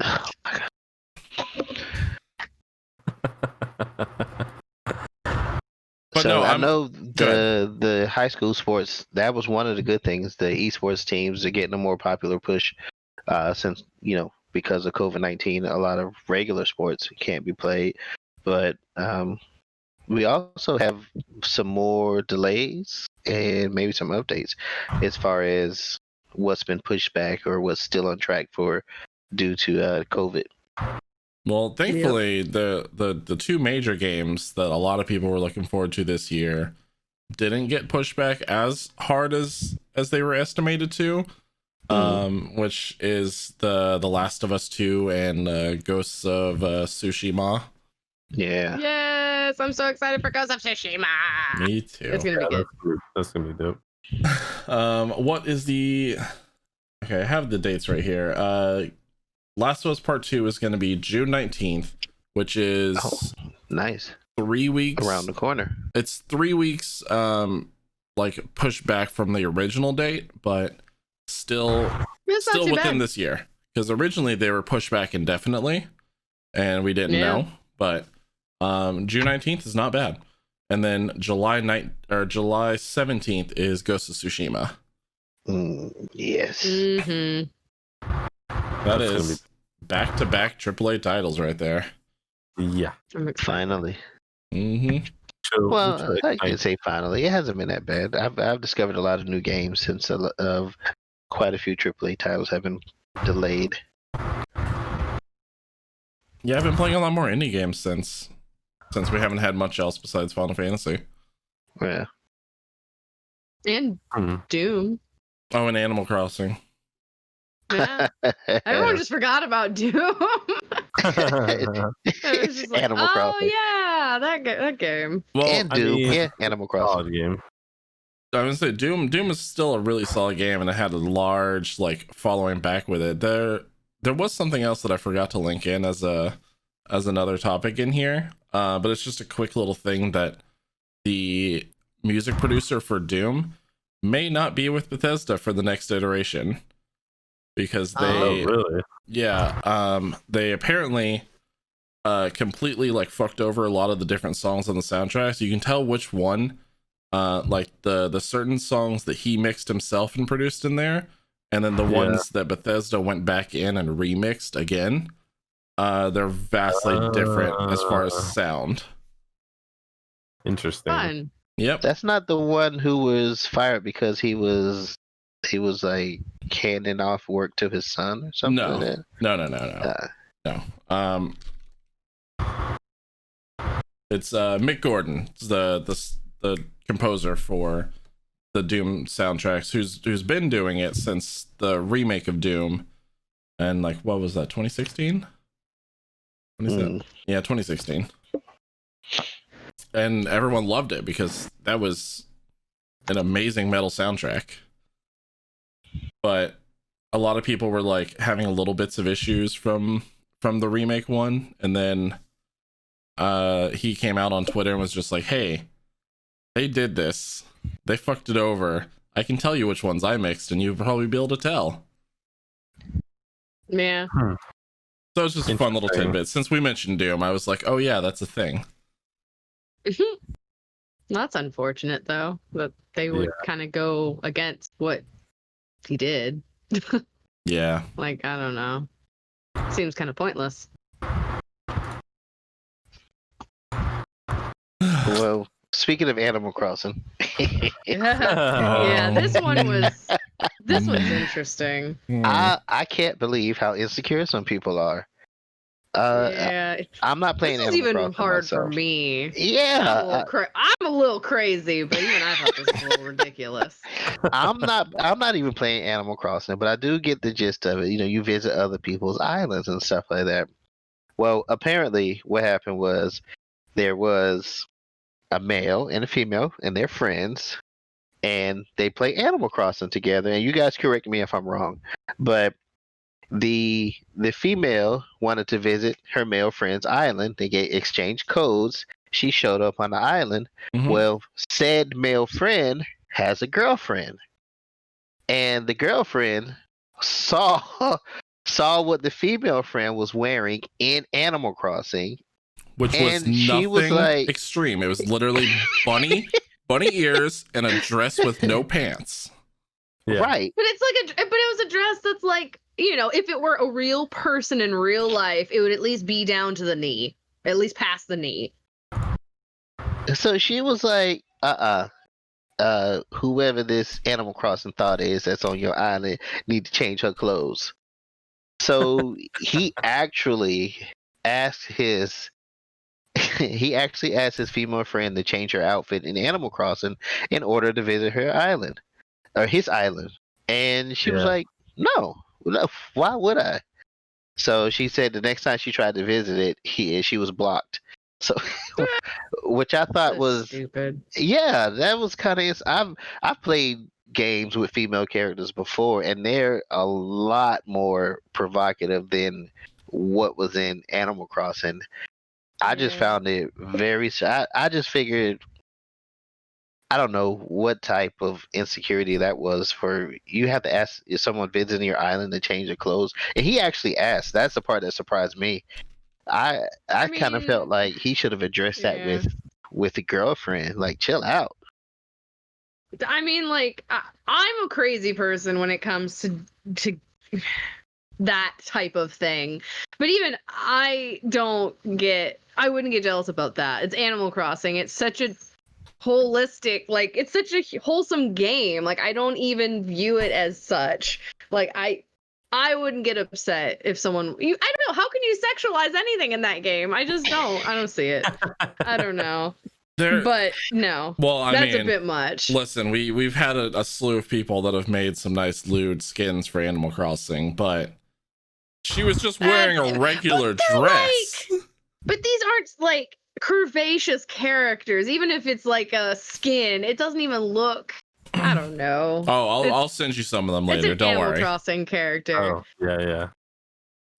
Oh my God. But so no, I know the high school sports, that was one of the good things. The esports teams are getting a more popular push since, because of COVID-19, a lot of regular sports can't be played. But we also have some more delays and maybe some updates as far as what's been pushed back or what's still on track for due to COVID. Well, thankfully, the two major games that a lot of people were looking forward to this year didn't get pushed back as hard as they were estimated to, which is the Last of Us 2 and Ghosts of Tsushima. Yeah. Yes, I'm so excited for Ghost of Tsushima. Me too. It's gonna be good. That's gonna be dope. What is the? Okay, I have the dates right here. Last of Us Part 2 is going to be June 19th, which is nice. 3 weeks around the corner. It's 3 weeks, like pushed back from the original date, but still within this year. Because originally they were pushed back indefinitely. and we didn't know. But June 19th is not bad. And then July 17th is Ghost of Tsushima. Yes. Mm-hmm. That is back-to-back AAA titles right there. Yeah. Finally. Mm-hmm. Well, I can say finally. It hasn't been that bad. I've discovered a lot of new games since of quite a few AAA titles have been delayed. Yeah, I've been playing a lot more indie games since we haven't had much else besides Final Fantasy. Yeah. And Doom. Oh, and Animal Crossing. Yeah. Everyone just forgot about Doom. It was just like, Animal Crossing. Yeah, that game. Well, And Doom. Animal Crossing. Solid game. I would say Doom is still a really solid game, and it had a large following back with it. There was something else that I forgot to link in as another topic in here, but it's just a quick little thing that the music producer for Doom may not be with Bethesda for the next iteration, because they they apparently completely fucked over a lot of the different songs on the soundtrack. So you can tell which one, the certain songs that he mixed himself and produced in there, and then the ones that Bethesda went back in and remixed again, they're vastly different as far as sound. Interesting. Fun. Yep. That's not the one who was fired because he was handing off work to his son or something No. like that? No. It's Mick Gordon, the composer for the Doom soundtracks, who's been doing it since the remake of Doom, and what was that, 2016? Yeah, 2016. And everyone loved it because that was an amazing metal soundtrack. But a lot of people were having a little bits of issues from the remake one, and then he came out on Twitter and was just like, hey, they did this, they fucked it over, I can tell you which ones I mixed and you'll probably be able to tell. Yeah. So it's just a fun little tidbit. Since we mentioned Doom, I was like, oh yeah, that's a thing. That's unfortunate though, that they would kind of go against what he did. Yeah. I don't know. Seems kind of pointless. Well, speaking of Animal Crossing. Yeah, this one's interesting. I can't believe how insecure some people are. I'm not playing this is Animal even Crossing hard myself. for me. Yeah, I'm a little crazy, but even I thought this was a little ridiculous. I'm not even playing Animal Crossing, but I do get the gist of it. You visit other people's islands and stuff like that. Well, apparently what happened was there was a male and a female and they're friends, and they play Animal Crossing together. And you guys correct me if I'm wrong, but the female wanted to visit her male friend's island. They exchanged codes. She showed up on the island. Mm-hmm. Well, said male friend has a girlfriend, and the girlfriend saw what the female friend was wearing in Animal Crossing, which was nothing extreme. It was literally bunny ears and a dress with no pants. Yeah. Right. But it was a dress that's if it were a real person in real life, it would at least be down to the knee, at least past the knee. So she was like, whoever this Animal Crossing thought is that's on your island need to change her clothes. So he actually asked his female friend to change her outfit in Animal Crossing in order to visit her island, or his island. And she was like, no, why would I? So she said the next time she tried to visit it, she was blocked. So, which I thought was stupid. Yeah, that was kind of. I've played games with female characters before, and they're a lot more provocative than what was in Animal Crossing. I just found it very. I just figured. I don't know what type of insecurity that was for. You have to ask if someone visiting your island to change their clothes, and he actually asked. That's the part that surprised me. I kind of felt mean, like he should have addressed that yeah. with a girlfriend. Like, chill out. I mean, like, I'm a crazy person when it comes to that type of thing. But even I wouldn't get jealous about that. It's Animal Crossing. It's such a holistic, like, it's such a wholesome game. Like, I don't even view it as such. Like, I wouldn't get upset if someone I don't know, how can you sexualize anything in that game? I just don't. I don't see it. I don't know. But no. Well, I that's mean, a bit much. Listen, we've had a slew of people that have made some nice lewd skins for Animal Crossing, but she was just wearing a regular dress. But these aren't like curvaceous characters. Even if it's like a skin, it doesn't even look. I don't know. Oh, I'll send you some of them later. Don't Animal worry. Crossing character. Oh, yeah.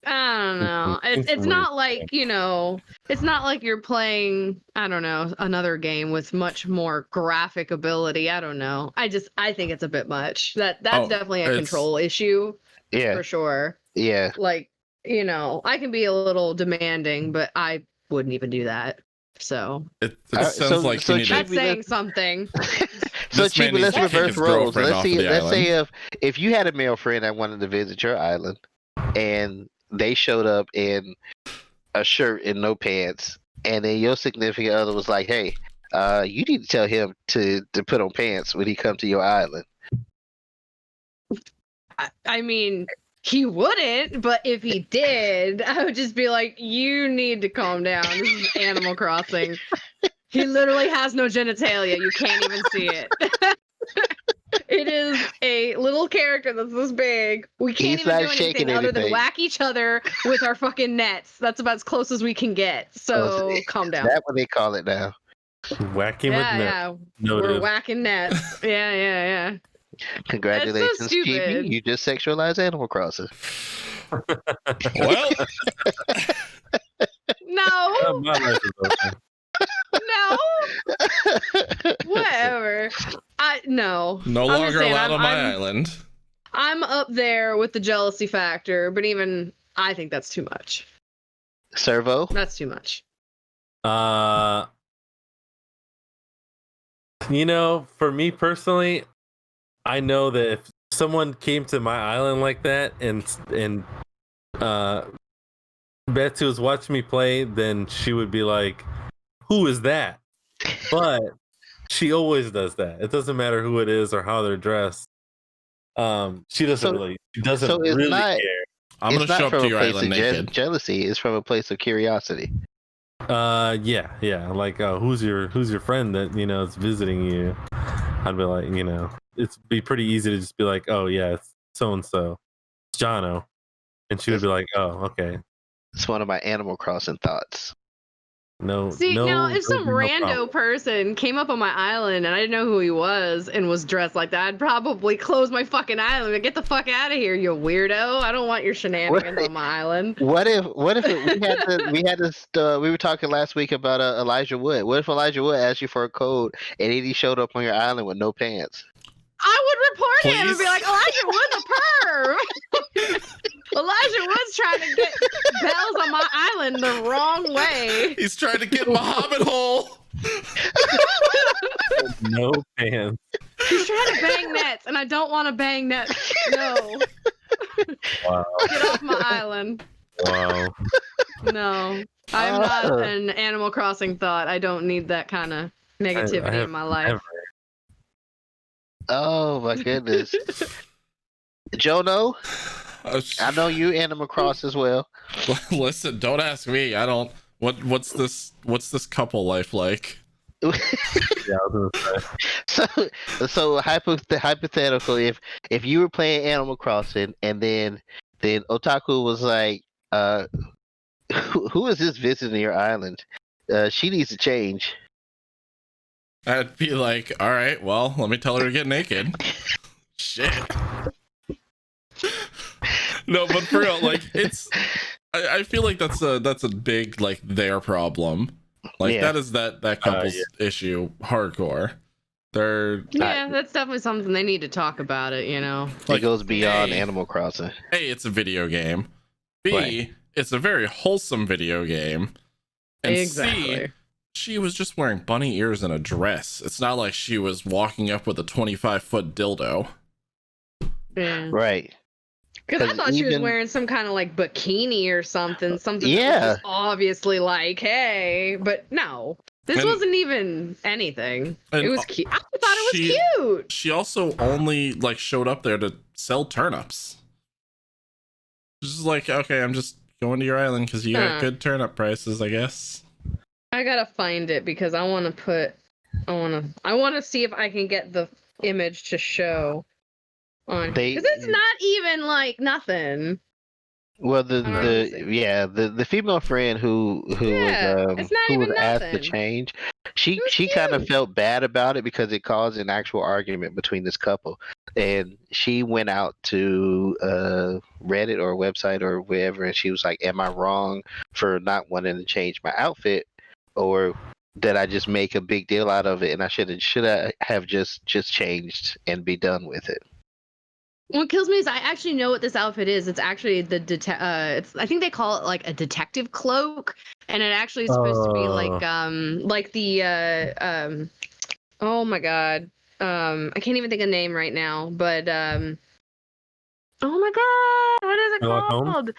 I don't know. It's not like, you know, it's not like you're playing, I don't know, another game with much more graphic ability. I don't know. I think it's a bit much. That's definitely a control issue. Yeah. For sure. Yeah. Like, you know, I can be a little demanding, but I wouldn't even do that. So it sounds like you need that's saying something. So Chibi, let's reverse roles. Let's say if you had a male friend that wanted to visit your island and they showed up in a shirt and no pants, and then your significant other was like, "Hey, you need to tell him to put on pants when he come to your island." I mean, he wouldn't, but if he did, I would just be like, "You need to calm down. This is Animal Crossing. He literally has no genitalia. You can't even see it." It is a little character that's this big. We can't even do anything other than whack each other with our fucking nets. That's about as close as we can get. So calm down. That's what they call it now. Whacking with nets. Yeah. We're whacking nets. Yeah. Congratulations, so Chibi. You just sexualized Animal Crossing. Well, no. No. Whatever. No longer allowed on my island. I'm up there with the jealousy factor, but even I think that's too much. Servo? That's too much. You know, for me personally, I know that if someone came to my island like that and Betsy was watching me play, then she would be like, "Who is that?" But she always does that. It doesn't matter who it is or how they're dressed. She doesn't really care. I'm gonna show up to your island naked. Jealousy is from a place of curiosity. Yeah. Like, who's your friend that is visiting you? I'd be like, it'd be pretty easy to just be like, oh yeah, it's so and so, it's Jono, and she would be like, oh okay. It's one of my Animal Crossing thoughts. Now if some rando person came up on my island and I didn't know who he was and was dressed like that, I'd probably close my fucking island and get the fuck out of here, you weirdo. I don't want your shenanigans on my island. What if we were talking last week about Elijah Wood. What if Elijah Wood asked you for a code and he showed up on your island with no pants? I would report him and be like, Elijah Wood's a perv. Elijah Wood's trying to get bells on my island the wrong way. He's trying to get in my hobbit hole. No pants. He's trying to bang nets, and I don't want to bang nets. No. Wow. Get off my island. Wow. No. I'm not an Animal Crossing thought. I don't need that kind of negativity in my life. Oh my goodness. Jono? I know you Animal Cross as well. Listen, don't ask me. I don't. What's this couple life like? Yeah, I was gonna say. So hypothetical. If you were playing Animal Crossing and then Otaku was like, who is this visiting your island? She needs to change. I'd be like, all right, well, let me tell her to get naked. Shit. No, but for real, like I feel like that's a big like their problem. Like that is that couple's issue hardcore. That's definitely something they need to talk about it, Like, it goes beyond Animal Crossing. A, it's a video game. B, right. it's a very wholesome video game. And Exactly. C, she was just wearing bunny ears and a dress. It's not like she was walking up with a 25-foot dildo. Yeah. Right. Because I 'Cause thought she was even- wearing some kind of like bikini or something that was Yeah. just obviously like, hey, but no, this And- wasn't even anything. and It was cute. I thought it was she- cute. She also only like showed up there to sell turnips. She's like, okay, I'm just going to your island because you got good turnip prices, I guess. I gotta find it because I want to see if I can get the image to show on because it's not even like nothing. Well, I don't understand. the female friend who Yeah, was it's not who even was asked to nothing. change, It was she kind of cute. felt bad about it because it caused an actual argument between this couple, and she went out to Reddit or a website or wherever, and she was like, "Am I wrong for not wanting to change my outfit, or did I just make a big deal out of it, and I should I have just changed and be done with it?" What kills me is I actually know what this outfit is. It's actually the I think they call it like a detective cloak, and it actually is supposed to be like the oh my god, I can't even think of the name right now, but oh my god, what is it Sherlock called? Holmes?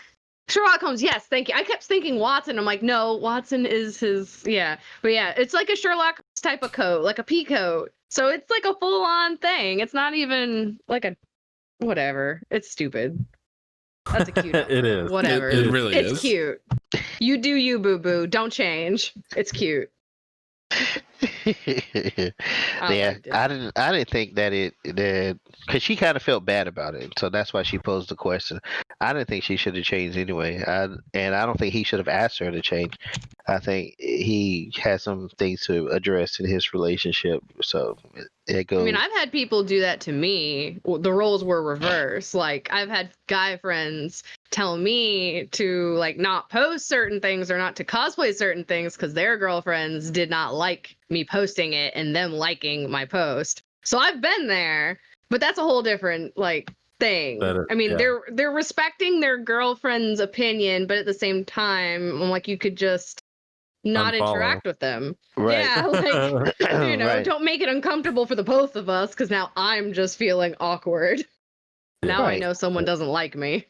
Sherlock Holmes. Yes, thank you. I kept thinking Watson. I'm like, no, Watson is his. Yeah, but yeah, it's like a Sherlock Holmes type of coat, like a pea coat. So it's like a full on thing. It's not even like a whatever. It's stupid. That's a cute outfit. It is. Whatever. It really it's is. cute. You do you, boo boo. Don't change. It's cute. Yeah, liked it. I didn't think that because she kind of felt bad about it, so that's why she posed the question. I didn't think she should have changed anyway, and I don't think he should have asked her to change. I think he has some things to address in his relationship, so it goes. I mean, I've had people do that to me. The roles were reversed. Like, I've had guy friends tell me to like not post certain things or not to cosplay certain things because their girlfriends did not like me posting it and them liking my post. So I've been there, but that's a whole different like thing. I mean, they're respecting their girlfriend's opinion, but at the same time, I'm like, you could just not Unfollow. interact with them. Right. Yeah, like Right. don't make it uncomfortable for the both of us because now I'm just feeling awkward. Now I Right. know someone doesn't like me.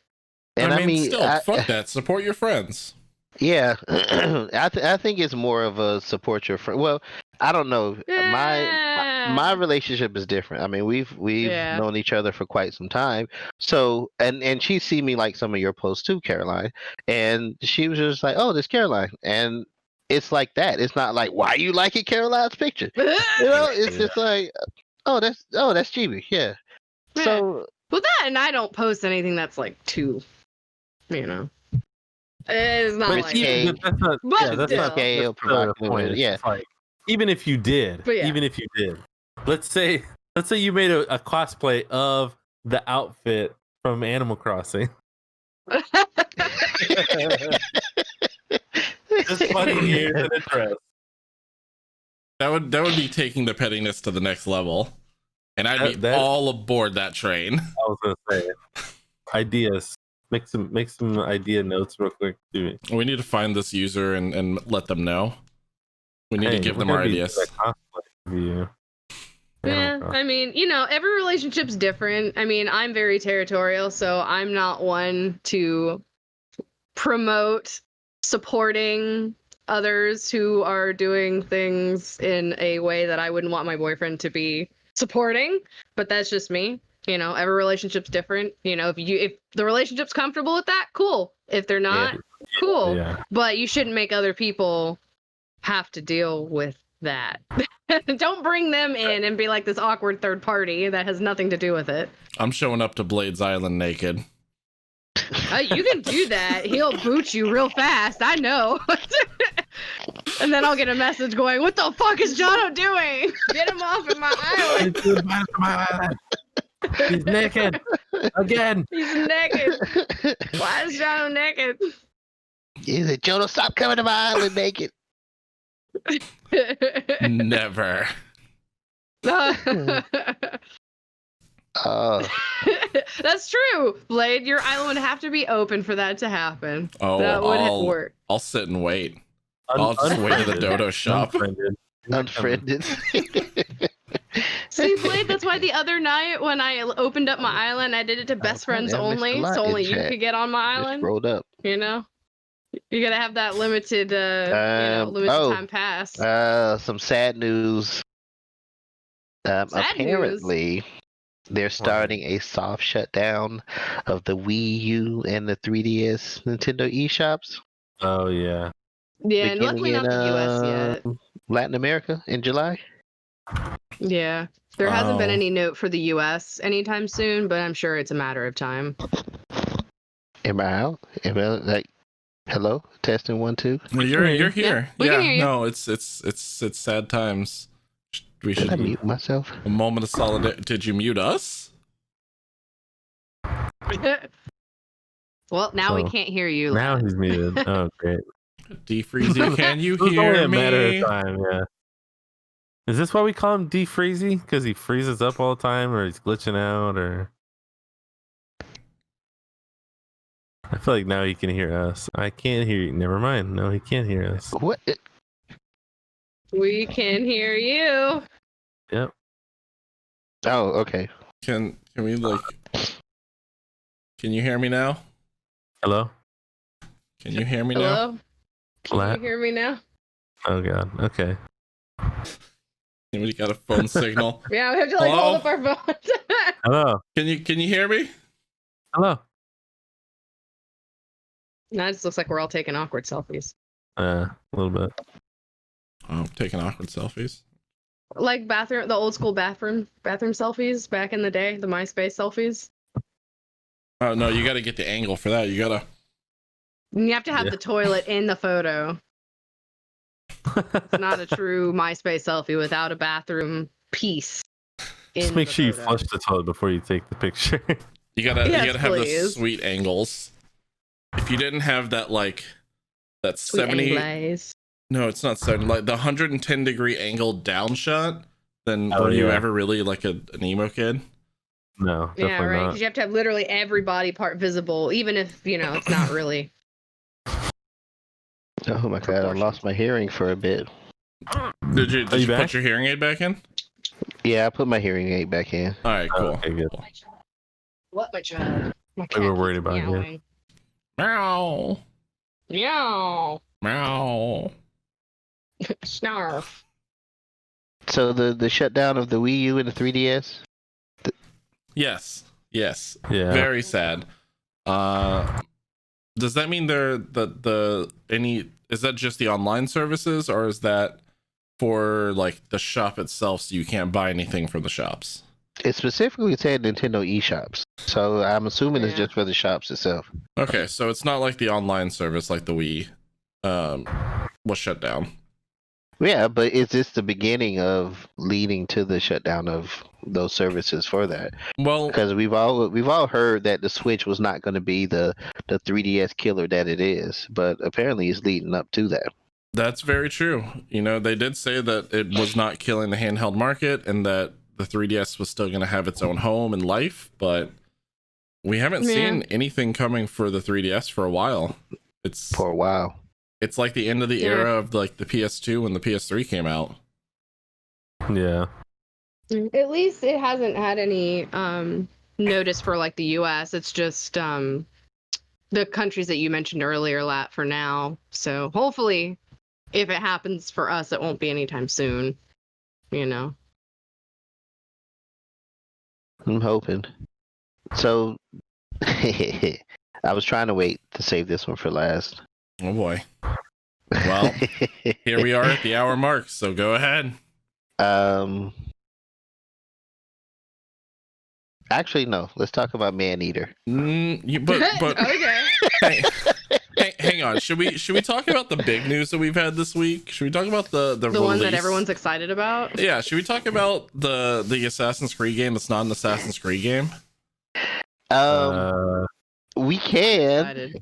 And I mean, still, fuck that. Support your friends. Yeah, I think it's more of a support your friend. Well, I don't know. My relationship is different. I mean, we've Yeah. known each other for quite some time. So and she see me like some of your posts too, Caroline. And she was just like, "Oh, this Caroline." And it's like that. It's not like, "Why you liking Caroline's picture?" You know, it's just like, "Oh, that's Chibi." Yeah. Yeah. So Well, that and I don't post anything that's like too, it's not But like even- that. That's not, But yeah, that's still. not Scale, that's the provocative, point. It's yeah. just like, even if you did, But yeah. let's say you made a cosplay of the outfit from Animal Crossing. Just funny ears and a dress. That would be taking the pettiness to the next level, and I'd be That- all aboard that train. I was gonna say ideas. Make some idea notes real quick. Dude. We need to find this user and let them know. We need to Hey, give we're them our gonna be ideas. doing a cosplay review. Yeah, Animal Crossing. I mean, every relationship's different. I mean, I'm very territorial, so I'm not one to promote supporting others who are doing things in a way that I wouldn't want my boyfriend to be supporting, but that's just me. Every relationship's different. If the relationship's comfortable with that, cool. If they're not, cool. Yeah. But you shouldn't make other people have to deal with that. Don't bring them in and be like this awkward third party that has nothing to do with it. I'm showing up to Blades Island naked. You can do that. He'll boot you real fast. I know. And then I'll get a message going, "What the fuck is Jono doing? Get him off of my island. He's naked again." He's naked. Why is Jono naked?" he said, "Jono, stop coming to my island naked." Never. Oh, That's true. Blade, your island would have to be open for that to happen. Oh, that would work. I'll sit and wait. I'll just wait at the dodo shop. Unfriended. See, Blade, that's why the other night when I opened up my island, I did it to best friends only, so only you could get on my island. Rolled up. You know? You gotta have that limited time pass. Some sad news. Apparently, they're starting a soft shutdown of the Wii U and the 3DS Nintendo eShops. Oh yeah. Yeah, and luckily not the US yet. Latin America in July. Yeah. There hasn't been any note for the US anytime soon, but I'm sure it's a matter of time. Am I out? Am I like hello? Testing 1 2. You're here. We can hear you. No, it's sad times. We Did should I mute myself? a moment of solidarity. Did you mute us? Well, now we can't hear you. Now he's muted. Oh, great. Defreezy, can you It was only hear a matter me? of time, yeah. Is this why we call him Defreezy? Because he freezes up all the time, or he's glitching out, or? I feel like now he can hear us. I can't hear you. Never mind. No, he can't hear us. What? We can hear you. Yep. Oh, okay. Can we like? Can you hear me now? Hello? Can you hear me now? Hello? Can Flat. you hear me now? Oh god. Okay. Anybody got a phone signal? Yeah, we have to like Hello? hold up our phones. Hello? Can you hear me? Hello? Now it just looks like we're all taking awkward selfies. A little bit. Oh, taking awkward selfies. Like the old school bathroom selfies back in the day, the MySpace selfies. Oh no, you got to get the angle for that. You gotta. And you have to have Yeah. the toilet in the photo. It's not a true MySpace selfie without a bathroom piece. Just in make the sure you photo. flush the toilet before you take the picture. You gotta Yes, have the please. sweet angles. If you didn't have that that Sweet 70, angles. no, it's not 70, like the 110-degree angle down shot, then Oh, were you yeah. ever really like an emo kid? No, definitely Yeah, right. not. Because you have to have literally every body part visible, even if it's not really. Oh my god, I lost my hearing for a bit. Did you you put back? your hearing aid back in? Yeah, I put my hearing aid back in. All right, cool. Okay, good. Cool. What, my child? My We were cat worried keeps about you. meowing. Meow, Meow. meow. Snarf. So the shutdown of the Wii U and the 3DS. Yes, yes. Yeah. Very sad. Does that mean is that just the online services, or is that for like the shop itself, so you can't buy anything from the shops? It specifically said Nintendo eShops, so I'm assuming it's Yeah. just for the shops itself. Okay, so it's not like the online service like the Wii was shut down. Yeah, but is this the beginning of leading to the shutdown of those services for that? Well, Because we've all heard that the Switch was not going to be the 3DS killer that it is, but apparently it's leading up to that. that's very true. They did say that it was not killing the handheld market and that the 3DS was still going to have its own home and life, but we haven't seen anything coming for the 3DS for a while. For a while. It's like the end of the era of like the PS2 when the PS3 came out. Yeah. At least it hasn't had any notice for like the US. It's just the countries that you mentioned earlier, Lat, for now. So hopefully if it happens for us, it won't be anytime soon. I'm hoping. So I was trying to wait to save this one for last. Oh boy. Well, here we are at the hour mark, so go ahead. Actually, no. Let's talk about Maneater. But Okay. hang on. Should we talk about the big news that we've had this week? Should we talk about the The one that release? everyone's excited about. Yeah. Should we talk about the Assassin's Creed game that's not an Assassin's Creed game? We can. Excited.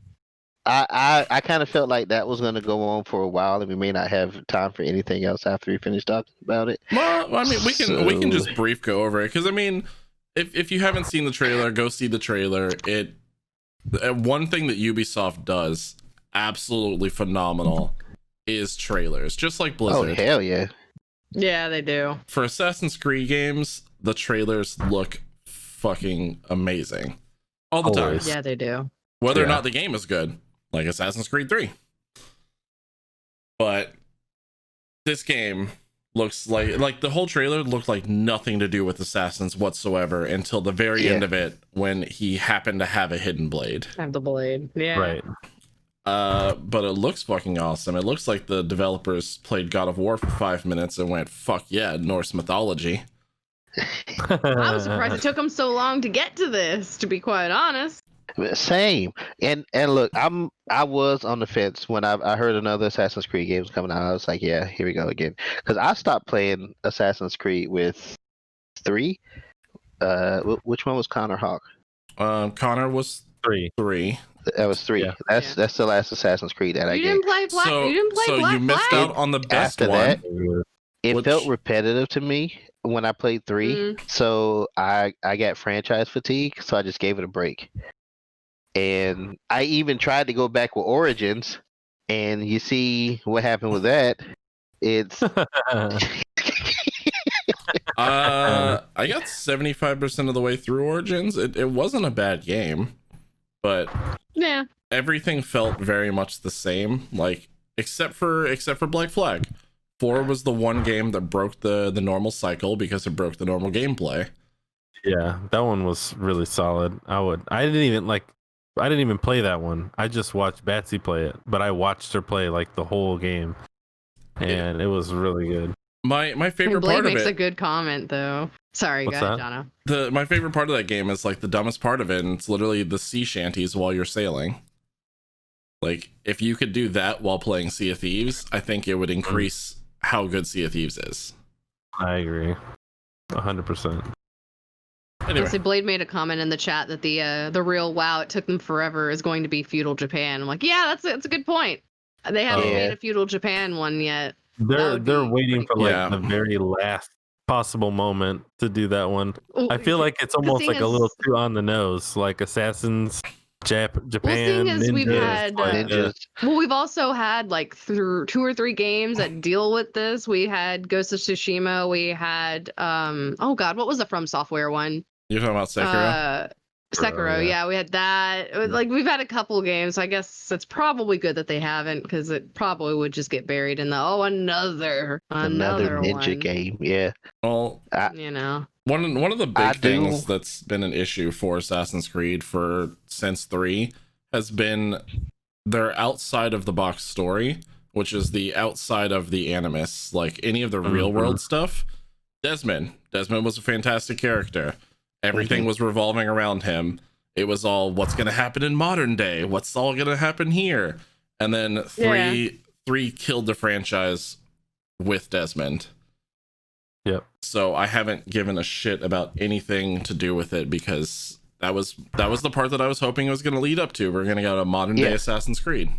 I kind of felt like that was going to go on for a while, and we may not have time for anything else after we finish talking about it. Well, I mean, we can So- just brief go over it because I mean, if you haven't seen the trailer, go see the trailer. One thing that Ubisoft does absolutely phenomenal is trailers, just like Blizzard. Oh hell yeah! Yeah, they do. For Assassin's Creed games, the trailers look fucking amazing all the Always. time. Yeah, they do. Whether or Yeah. not the game is good, like Assassin's Creed 3. But this game looks like the whole trailer looked like nothing to do with Assassins whatsoever until the very end of it, when he happened to have a hidden blade. I have the blade. Yeah. Right. But it looks fucking awesome. It looks like the developers played God of War for 5 minutes and went, fuck yeah, Norse mythology. I was surprised it took them so long to get to this, to be quite honest. Same. And look, I was on the fence when I heard another Assassin's Creed game was coming out. I was like, yeah, here we go again. Because I stopped playing Assassin's Creed with 3. Which one was Connor Hawk? Connor was 3. 3. That was 3. Yeah. That's the last Assassin's Creed that I You gave. didn't play Black. So, you didn't play so Black you missed Flag? out on the best After one. that, it Which- felt repetitive to me when I played 3. So I got franchise fatigue, so I just gave it a break. And I even tried to go back with Origins, and you see what happened with that. It's I got 75% of the way through Origins. It wasn't a bad game, but Yeah. everything felt very much the same, like except for Black Flag. 4 was the one game that broke the normal cycle because it broke the normal gameplay. Yeah, that one was really solid. I didn't even play that one. I just watched Batsy play it, but I watched her play like the whole game, and it was really good. My favorite Blade part of makes a it, good comment though. Sorry, What's go ahead, that? Jono. my favorite part of that game is like the dumbest part of it, and it's literally the sea shanties while you're sailing. Like, if you could do that while playing Sea of Thieves, I think it would increase how good Sea of Thieves is. I agree, 100%. Anyway, Let's see, Blade made a comment in the chat that the real WoW, it took them forever, is going to be feudal Japan. I'm like, yeah, that's a good point. They haven't Yeah. made a feudal Japan one yet. They're would they're be waiting pretty for cool. like the very last possible moment to do that one. Well, I feel like it's almost thing like a little is- too on the nose, like Assassins, Japan, thing is, we've ninjas, had, like, ninjas. Well, we've also had like through 2 or 3 games that deal with this. We had Ghost of Tsushima. We had oh god, what was the From Software one? you're talking about Sekiro? Sekiro, yeah. yeah, we had that. Like, we've had a couple games. So I guess it's probably good that they haven't, because it probably would just get buried in the another Another ninja one. game. Yeah. Well, You know, one of the I big do- things that's been an issue for Assassin's Creed since 3 has been their outside of the box story, which is the outside of the Animus, like any of the real world stuff. Desmond was a fantastic character. Everything was revolving around him. It was all, what's going to happen in modern day? What's all going to happen here? And then three killed the franchise with Desmond. Yep. So I haven't given a shit about anything to do with it, because that was the part that I was hoping it was going to lead up to. We're going to get a modern day Yeah. Assassin's Creed,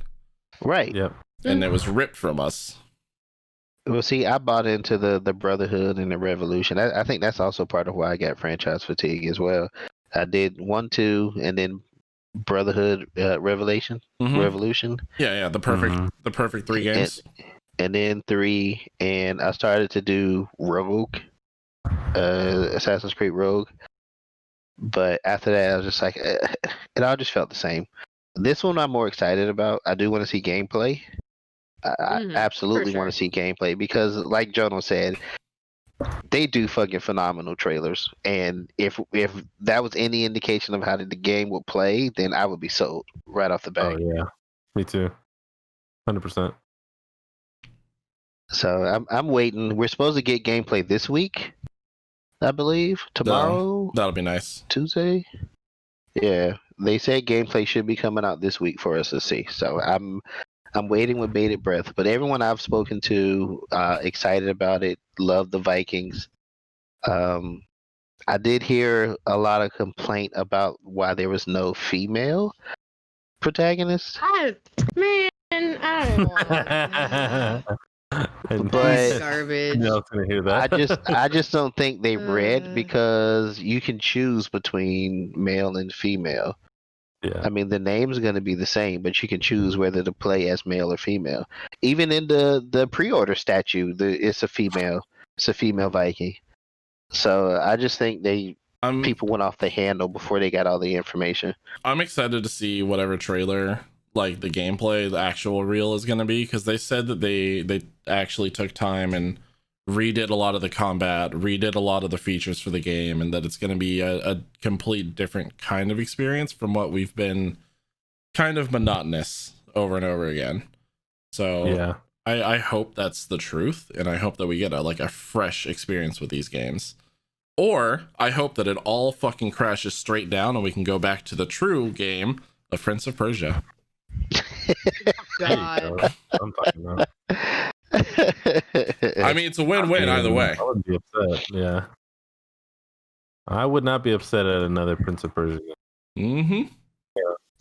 Right. Yep. and it was ripped from us. Well, see, I bought into the Brotherhood and the Revolution. I think that's also part of why I got franchise fatigue as well. I did 1, 2, and then Brotherhood, Revolution. Yeah, the perfect 3 games. And then 3, and I started to do Rogue, Assassin's Creed Rogue. But after that, I was just like, it all just felt the same. This one I'm more excited about. I do want to see gameplay. I absolutely for want to see gameplay, because, like Jono said, they do fucking phenomenal trailers. And if that was any indication of how the game would play, then I would be sold right off the bat. Oh yeah, me too, 100%. So I'm waiting. We're supposed to get gameplay this week, I believe. Tomorrow, That'll be nice. Tuesday. Yeah, they said gameplay should be coming out this week for us to see. So I'm waiting with bated breath. But everyone I've spoken to, excited about it. Love the Vikings. I did hear a lot of complaint about why there was no female protagonist. I don't know. And But Garbage. no, I was gonna hear that. I just don't think they read Uh. because you can choose between male and female. yeah. I mean, the name's going to be the same, but you can choose whether to play as male or female. Even in the pre-order statue, it's a female. It's a female Viking. So I just think I'm people went off the handle before they got all the information. I'm excited to see whatever trailer, like the gameplay, the actual reel is going to be, because they said that they actually took time and redid a lot of the combat, redid a lot of the features for the game, and that it's going to be a complete different kind of experience from what we've been kind of monotonous over and over again. So Yeah. I hope that's the truth, and I hope that we get a fresh experience with these games. Or I hope that it all fucking crashes straight down and we can go back to the true game of Prince of Persia. There you God. go. I'm talking about. I mean, it's a win-win either way. I would be upset. Yeah. I would not be upset at another Prince of Persia game. Mm-hmm.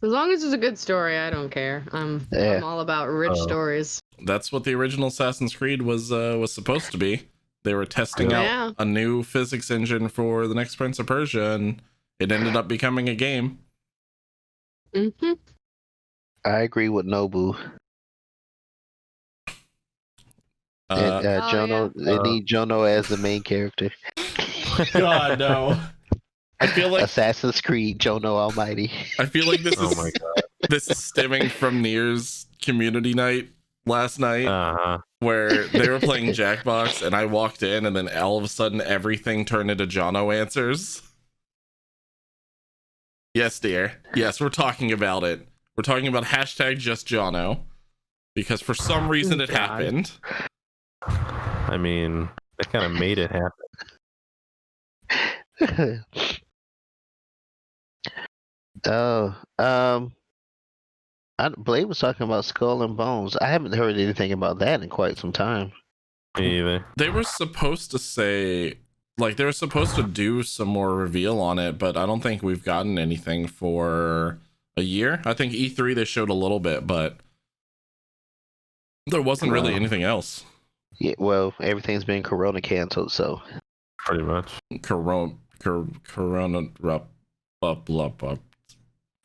As long as it's a good story, I don't care. I'm all about rich stories. That's what the original Assassin's Creed was supposed to be. They were testing out a new physics engine for the next Prince of Persia, and it ended up becoming a game. Mm-hmm. I agree with Nobu. Jono, they need Jono as the main character. God, no. I feel like Assassin's Creed, Jono Almighty. I feel like this Oh is my god. this is stemming from Nier's community night last night, Uh-huh. where they were playing Jackbox, and I walked in, and then all of a sudden everything turned into Jono answers. Yes, dear. Yes, we're talking about it. We're talking about hashtag just Jono, because for some reason it happened. I mean, they kind of made it happen. Blade was talking about Skull and Bones. I haven't heard anything about that in quite some time. Me either. They were supposed to say, they were supposed to do some more reveal on it, but I don't think we've gotten anything for a year. I think E3 they showed a little bit, but there wasn't really anything else. Yeah, well, everything's been Corona canceled, so Pretty much. Corona,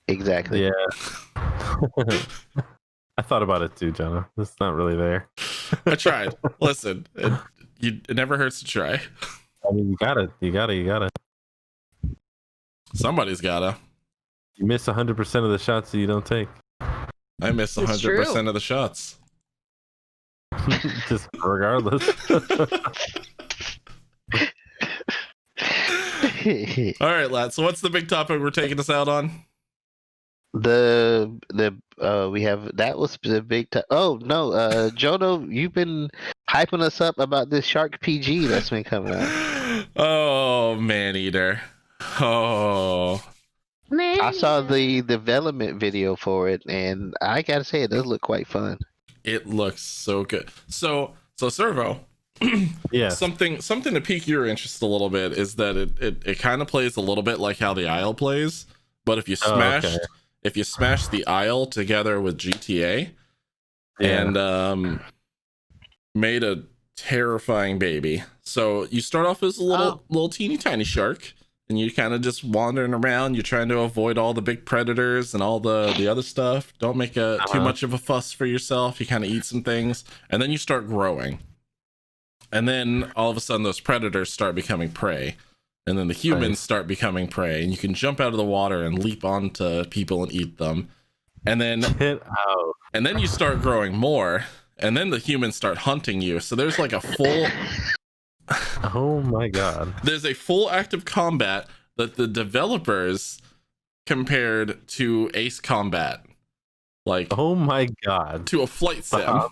exactly. Yeah. I thought about it too, Jonah. It's not really there. I tried. Listen, it never hurts to try. I mean, you gotta. Somebody's gotta. You miss 100% of the shots that you don't take. I miss It's 100% of the shots. Just regardless. All right, lads. So what's the big topic we're taking us out on? We have that was the big oh no, Jono, you've been hyping us up about this Shark PG that's been coming out. Oh, Maneater. Oh, Man. I saw the development video for it, and I gotta say it does look quite fun. it looks so good. So Servo. Yeah. Something to pique your interest a little bit is that it kind of plays a little bit like how the Isle plays, but if you smash the Isle together with GTA and made a terrifying baby. So you start off as a little teeny tiny shark, and you're kind of just wandering around. You're trying to avoid all the big predators and all the other stuff. Don't make too much of a fuss for yourself. You kind of eat some things, and then you start growing. And then all of a sudden those predators start becoming prey. And then the humans start becoming prey. And you can jump out of the water and leap onto people and eat them. And then Get out. and then you start growing more. And then the humans start hunting you. So there's like a full Oh my god. there's a full active combat that the developers compared to Ace Combat. Like Oh my god. to a flight sim.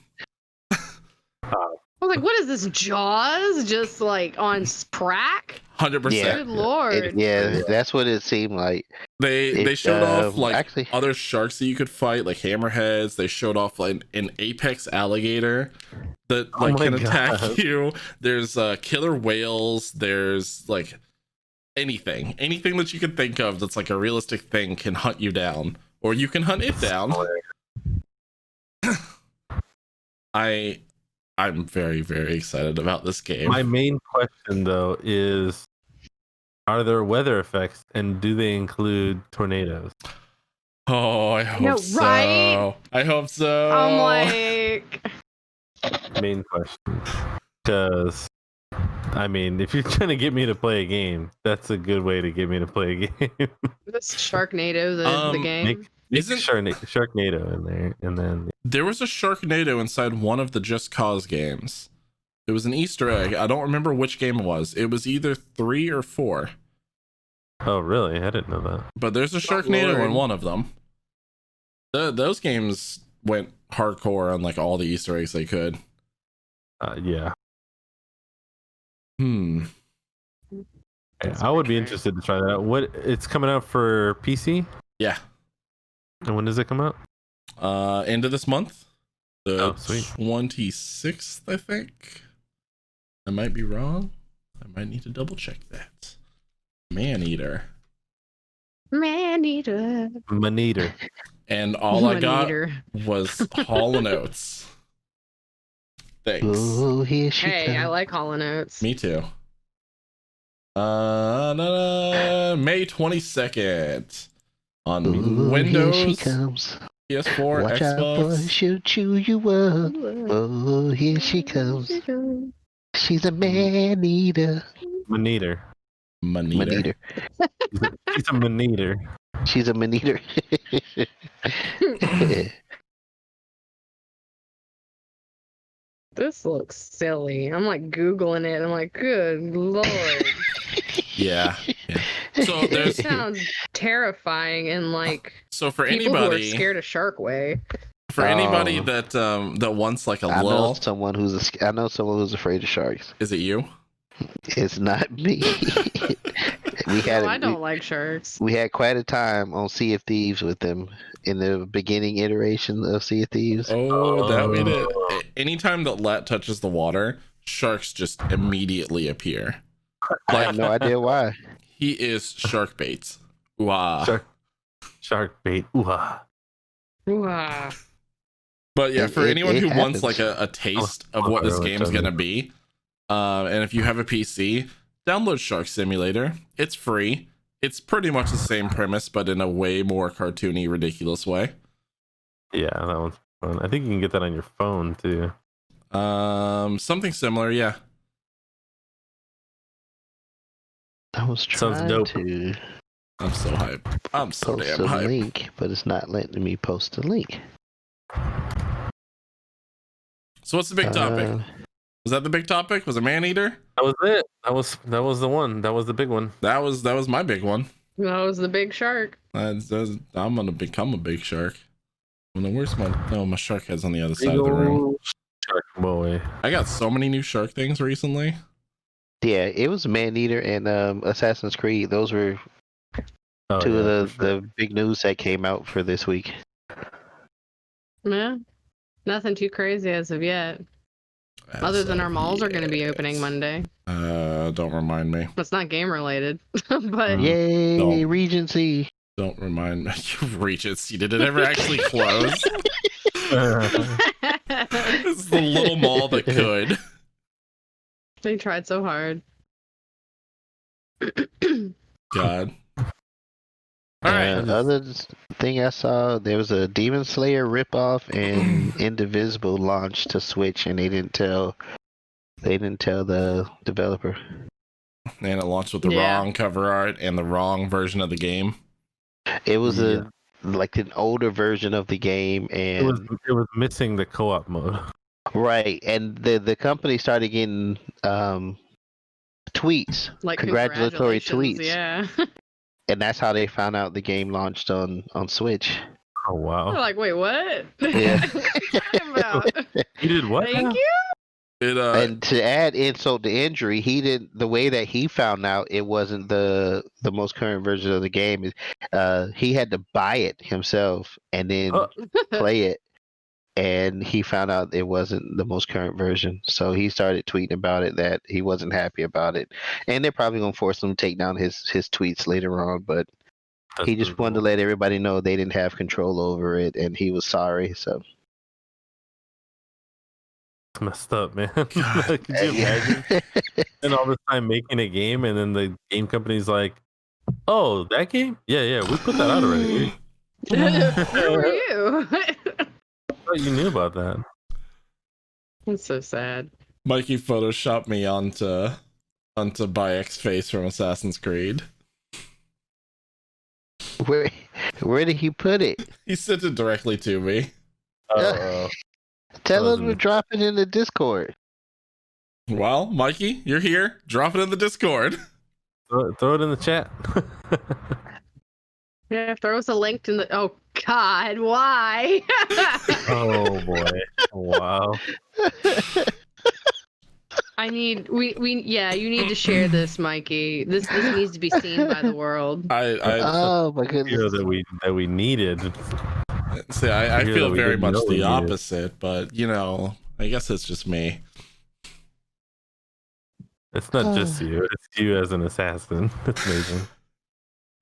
I was like, what is this, Jaws? Just like on crack? 100%. Good lord. That's what it seemed like. They showed off like actually other sharks that you could fight, like hammerheads. They showed off like an apex alligator that like can attack you. There's killer whales. There's like anything that you could think of that's like a realistic thing can hunt you down, or you can hunt it down. I I'm very, very excited about this game. My main question though is, are there weather effects and do they include tornadoes? Oh, I hope No, so. right? I hope so. I'm like, Main question. Because I mean, if you're trying to get me to play a game, that's a good way to get me to play a game. this Sharknado, the game. Make Isn't- Sharknado in there, and then there was a Sharknado inside one of the Just Cause games. It was an Easter egg. I don't remember which game it was. It was either 3 or 4. oh really? I didn't know that. But there's a Sharknado Lord. in one of them. Those games went hardcore on like all the Easter eggs they could. Yeah. Hmm. That's I would for be sure. interested to try that out. What? It's coming out for PC, Yeah. and when does it come out? End of this month. The Oh, sweet. 26th, I think. I might be wrong. I might need to double check that. Maneater. Maneater. Maneater. And all I got Maneater. was Hall & Oates. Thanks. Oh, here she Hey, I comes. like Hall & Oates. Me too. May 22nd on Ooh, here she Windows, comes. PS4, Watch out, boy, Xbox. she'll chew you up. Oh, here she comes. She's a man eater. Maneater. Maneater. He's a Maneater. She's a man eater. This looks silly. I'm like Googling it. I'm like, good Lord. Yeah. So This there's sounds terrifying and like so for people who are anybody scared of Shark Way. for anybody Oh. that wants like a I know little. someone who's afraid of sharks. Is it you? It's not me. we had Oh, I don't like sharks. we had quite a time on Sea of Thieves with them in the beginning iteration of Sea of Thieves. Oh, that made it. Anytime that Lat touches the water, sharks just immediately appear. I have no idea why. He is shark bait. Wow. Shark bait. Ooh-ah. Ooh-ah. But yeah, for anyone who wants happens. like a taste of what this game's gonna be, and if you have a PC, download Shark Simulator. It's free. It's pretty much the same premise, but in a way more cartoony, ridiculous way. Yeah, that one's fun. I think you can get that on your phone too. Something similar, yeah. I was Sounds trying dope. to I'm so hyped. I'm so post damn a hyped. link, but it's not letting me post a link. So what's the big topic? Uh, Was that the big topic? Was it Maneater? That was it. That was the one. That was the big one. That was my big one. That was the big shark. I'm gonna become a big shark. Well, then where's my shark head's on the other side of the room. Shark boy. I got so many new shark things recently. yeah, it was Maneater and Assassin's Creed. Those were Oh, two yeah, of for sure. the big news that came out for this week. Yeah. Nothing too crazy as of yet. Other than our malls are going to be opening Monday. Don't remind me. It's not game related, but Yay, No. Regency! Don't remind me. Regency. Did it ever actually close? This is the little mall that could. they tried so hard. God. All right. Other thing I saw, there was a Demon Slayer ripoff and Indivisible launch to Switch, and they didn't tell the developer. And it launched with the Yeah. wrong cover art and the wrong version of the game. It was Yeah. like an older version of the game, It was and missing the co-op mode. right, and the company started getting tweets, Like congratulatory congratulations, tweets, Yeah. and that's how they found out the game launched on Switch. Oh They're wow. like, wait, what? Yeah. What are you talking about? You did what? Thank you. It And to add insult to injury, he didn't. The way that he found out it wasn't the most current version of the game is, he had to buy it himself and then play it, and he found out it wasn't the most current version. So he started tweeting about it that he wasn't happy about it, and they're probably gonna force him to take down his tweets later on. But he just wanted to let everybody know they didn't have control over it, and he was sorry. So It's messed up, man. Could you imagine? And all this time making a game, and then the game company's like, "Oh, that game? Yeah, we put that out already." Where were you? I thought you knew about that. It's so sad. Mikey photoshopped me onto Bayek's face from Assassin's Creed. Where did he put it? He sent it directly to me. Tell him to drop it in the Discord. Well, Mikey, you're here. Drop it in the Discord. Throw it in the chat. Yeah, throw us a link in the. Oh God, why? Oh boy! Wow. I need yeah. You need to share this, Mikey. This needs to be seen by the world. Oh my goodness! That we needed. See, I feel very much the needed. opposite, but I guess it's just me. It's not just you; it's you as an assassin. It's amazing.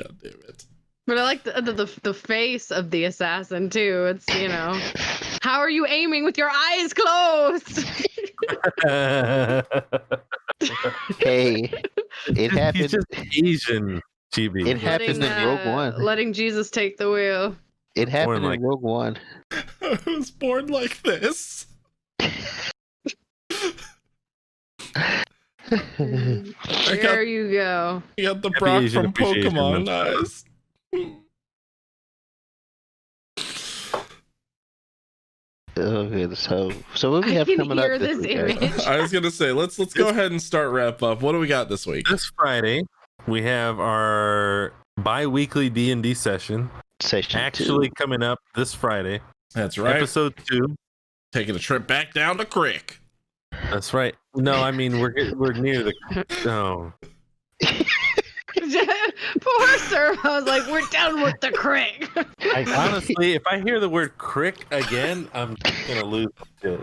God damn it! But I like the face of the assassin too. It's how are you aiming with your eyes closed? Hey, it happened. He's just Asian, Chibi. It happened in Rogue One. Letting Jesus take the wheel. It happened in Rogue One. I was born like this. There you go. You got the Brock Asian from appreciation Pokemon eyes. Okay, so what we I have can coming hear up this this week, image. guys? I was gonna say let's go ahead and start wrap up. What do we got this week? This Friday, we have our bi-weekly D&D session. Session Actually coming up this Friday. That's right. Episode 2. Taking a trip back down to Crick. That's right. No, I mean we're near the. No. Poor sir. I was like, we're done with the crick. Honestly, if I hear the word crick again, I'm gonna lose shit.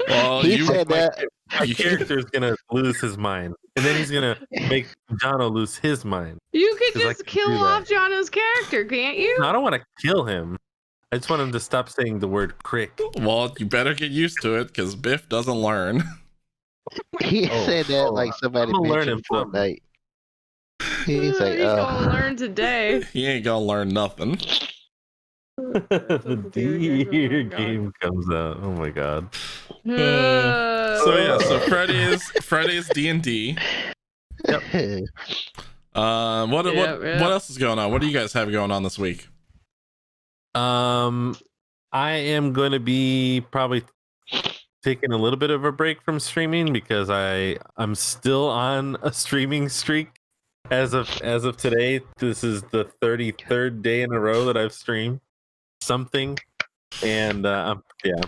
Well, He said that. My character's gonna lose his mind, and then he's gonna make Jono lose his mind. You could 'Cause I just can kill do off that. Jono's character, can't you? No, I don't want to kill him. I just want him to stop saying the word crick. Well, you better get used to it because Biff doesn't learn. He said that like somebody I'm gonna learn mentioned him something. Fortnite. He's like, He's gonna learn today. He ain't gonna learn nothing. The deer game comes out. Oh my god. So Friday's D&D. What else is going on? What do you guys have going on this week? I am going to be probably taking a little bit of a break from streaming because I'm still on a streaming streak as of today. This is the 33rd day in a row that I've streamed something, and I'm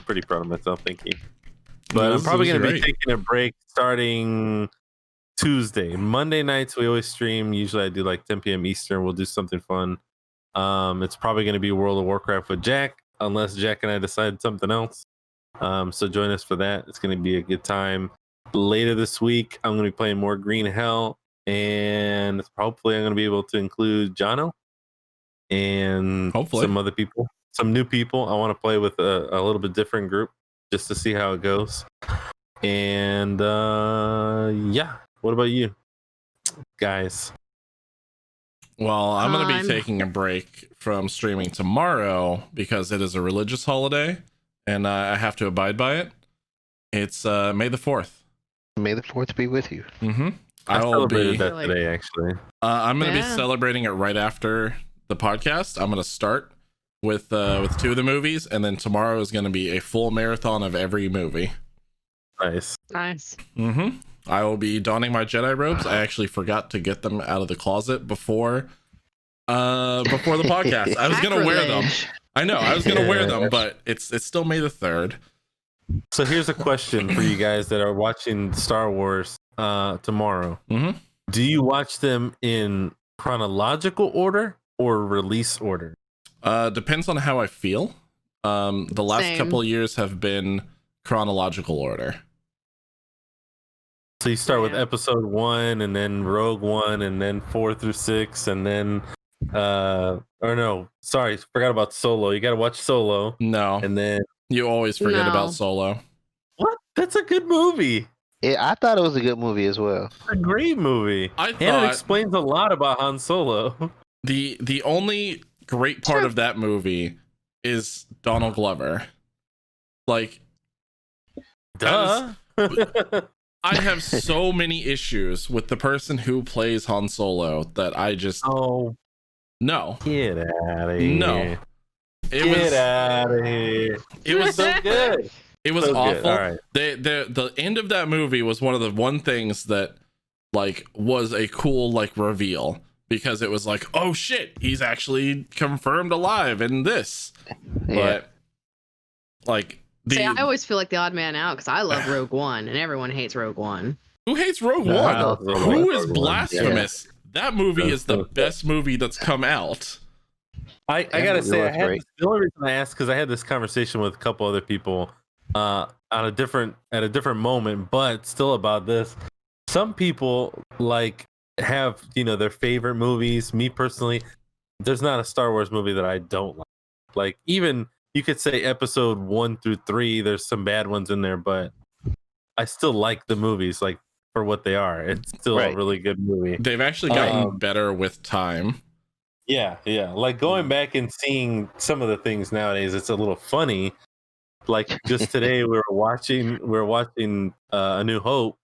pretty proud of myself. Thank you. But I'm probably going to be taking a break starting Tuesday. Monday nights we always stream. Usually I do like 10 p.m. Eastern. We'll do something fun. It's probably going to be World of Warcraft with Jack, unless Jack and I decide something else. So join us for that. It's going to be a good time. Later this week, I'm going to be playing more Green Hell, and hopefully I'm going to be able to include Jono and some other people, some new people. I want to play with a little bit different group just to see how it goes. And what about you guys? Well, I'm going to be taking a break from streaming tomorrow because it is a religious holiday and I have to abide by it. It's May the 4th. May the 4th be with you. Mm-hmm. I celebrated that today, actually. I'm going to be celebrating it right after the podcast. I'm going to start with 2 of the movies, and then tomorrow is going to be a full marathon of every movie. Nice. Mm-hmm. I will be donning my Jedi robes. I actually forgot to get them out of the closet before the podcast. I was gonna wear them. I know I was gonna wear them, but it's still May the 3rd. So here's a question for you guys that are watching Star Wars tomorrow. Mm-hmm. Do you watch them in chronological order or release order? Depends on how I feel. The last couple of years have been chronological order. So you start with episode 1 and then Rogue One and then 4 through 6 and then forgot about Solo. You got to watch Solo. No. And then You always forget No. about Solo. What? That's a good movie. I thought it was a good movie as well. A great movie. I And thought it explains a lot about Han Solo. the only great part of that movie is Donald Glover. Like, Duh. I have so many issues with the person who plays Han Solo that I just Oh, no. get out of here. No. It Get was out of here. it was So good. it was So good. awful. All right. The end of that movie was one of the one things that like was a cool like reveal, because it was like, oh shit, he's actually confirmed alive in this. Yeah. But like See, I always feel like the odd man out because I love Rogue One and everyone hates Rogue One. who hates Rogue No, One? I love Rogue Who One. is blasphemous? That movie That's is the so best movie that's come out. I That gotta movie say, was great. the only reason I asked because I had this conversation with a couple other people at a different moment, but still about this. Some people like have their favorite movies. Me personally, there's not a Star Wars movie that I don't like. Like even you could say episode 1 through 3. There's some bad ones in there, but I still like the movies like for what they are. It's still a Right. really good movie. They've actually gotten better with time. Yeah. Like going back and seeing some of the things nowadays, it's a little funny. Like just today, we were watching A New Hope,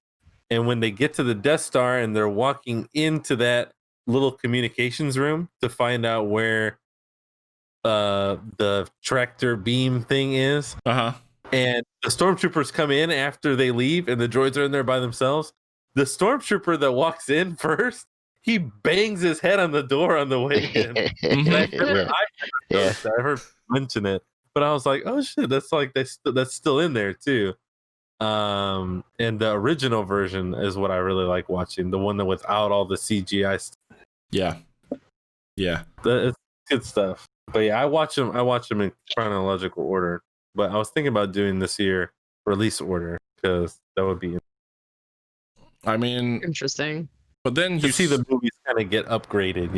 and when they get to the Death Star and they're walking into that little communications room to find out where the tractor beam thing is, and the stormtroopers come in after they leave, and the droids are in there by themselves. The stormtrooper that walks in first, he bangs his head on the door on the way in. And Yeah. I heard mention it, but I was like, oh shit, that's like that's still in there too. And the original version is what I really like watching, the one that without all the CGI stuff. Yeah. It's good stuff. But yeah, I watch them in chronological order. But I was thinking about doing this year release order because that would be I mean, Interesting. but then to you see the movies kind of get upgraded,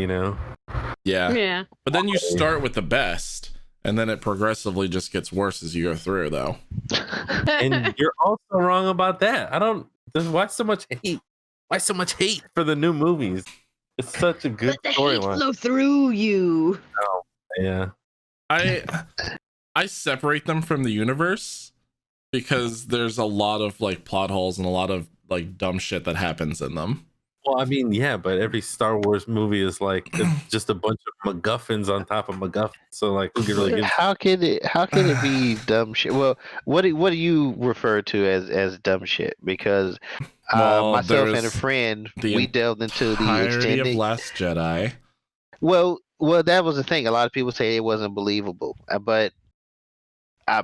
yeah. Yeah. But then you start with the best, and then it progressively just gets worse as you go through, though. And you're also wrong about that. Why so much hate? Why so much hate for the new movies? It's such a good Let the hate storyline. flow through you. Yeah. I separate them from the universe because there's a lot of like plot holes and a lot of like dumb shit that happens in them. Well, I mean, yeah, but every Star Wars movie is like it's just a bunch of MacGuffins on top of MacGuffins. So like, who really gives? How can it be dumb shit? Well, what do you refer to as dumb shit? Because Well, myself and a there's friend, the we delved into the Entirety extended. of Last Jedi. Well, that was the thing. A lot of people say it wasn't believable, but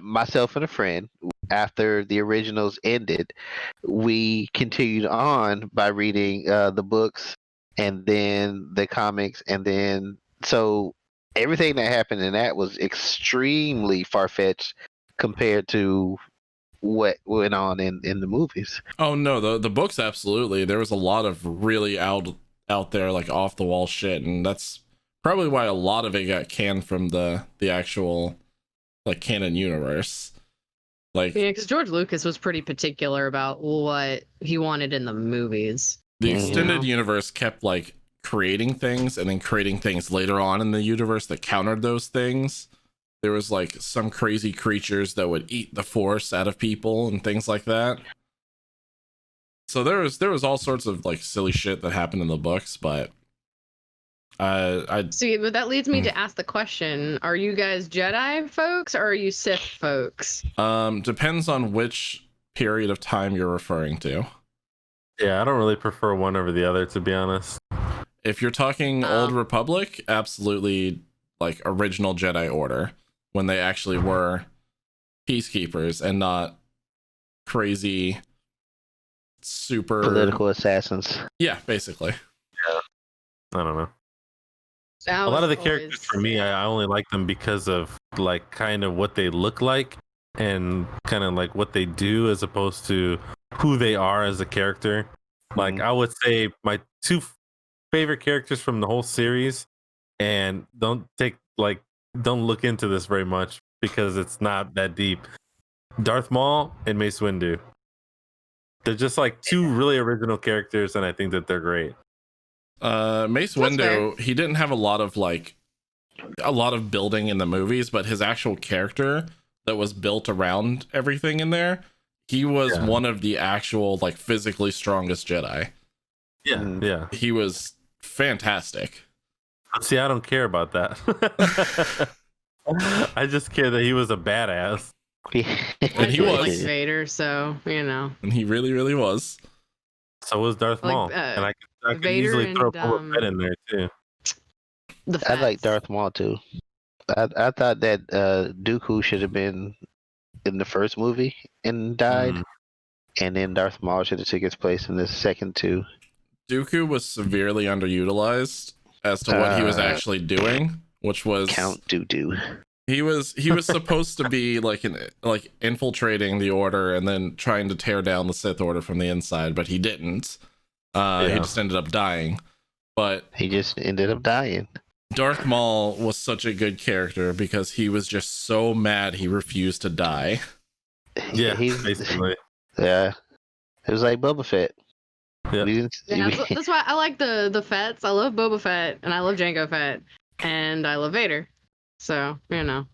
myself and a friend, after the originals ended, we continued on by reading the books and then the comics, and then so everything that happened in that was extremely far-fetched compared to what went on in the movies. Oh no, the books absolutely. There was a lot of really out there like off the wall shit, and that's probably why a lot of it got canned from the actual like canon universe. Like Yeah, because George Lucas was pretty particular about what he wanted in the movies. the Mhm. extended universe kept like creating things and then creating things later on in the universe that countered those things. There was like some crazy creatures that would eat the force out of people and things like that. So there was all sorts of like silly shit that happened in the books, but See, but that leads me to ask the question: are you guys Jedi folks or are you Sith folks? depends on which period of time you're referring to. Yeah, I don't really prefer one over the other, to be honest. If you're talking Old Republic, absolutely like original Jedi Order, when they actually were peacekeepers and not crazy super Political assassins. Yeah, basically. I don't know. That A lot of the was characters always- for me, I only like them because of like kind of what they look like and kind of like what they do as opposed to who they are as a character. Like I would say my two favorite characters from the whole series, and don't look into this very much because it's not that deep. Darth Maul and Mace Windu. They're just like two really original characters, and I think that they're great. Mace That's Windu, he didn't have a lot of building in the movies, but his actual character that was built around everything in there, he was one of the actual like physically strongest Jedi. Yeah. He was fantastic. See, I don't care about that. I just care that he was a badass. And he like was. Vader, so you know. And he really, really was. So was Darth Like, Maul, and I could Vader easily throw and, Boba Fett in there too. The I like Fets. Darth Maul too. I thought that Dooku should have been in the first movie and died, and then Darth Maul should have took his place in the second two. Dooku was severely underutilized as to what he was actually doing, which was Count Dooku. he was supposed to be like infiltrating the Order and then trying to tear down the Sith Order from the inside, but he didn't. He just ended up dying. But He just ended up dying. Darth Maul was such a good character because he was just so mad he refused to die. Yeah, He's basically. yeah. It was like Boba Fett. Yeah. That's why I like the Fets. I love Boba Fett and I love Jango Fett and I love Vader. So you know, and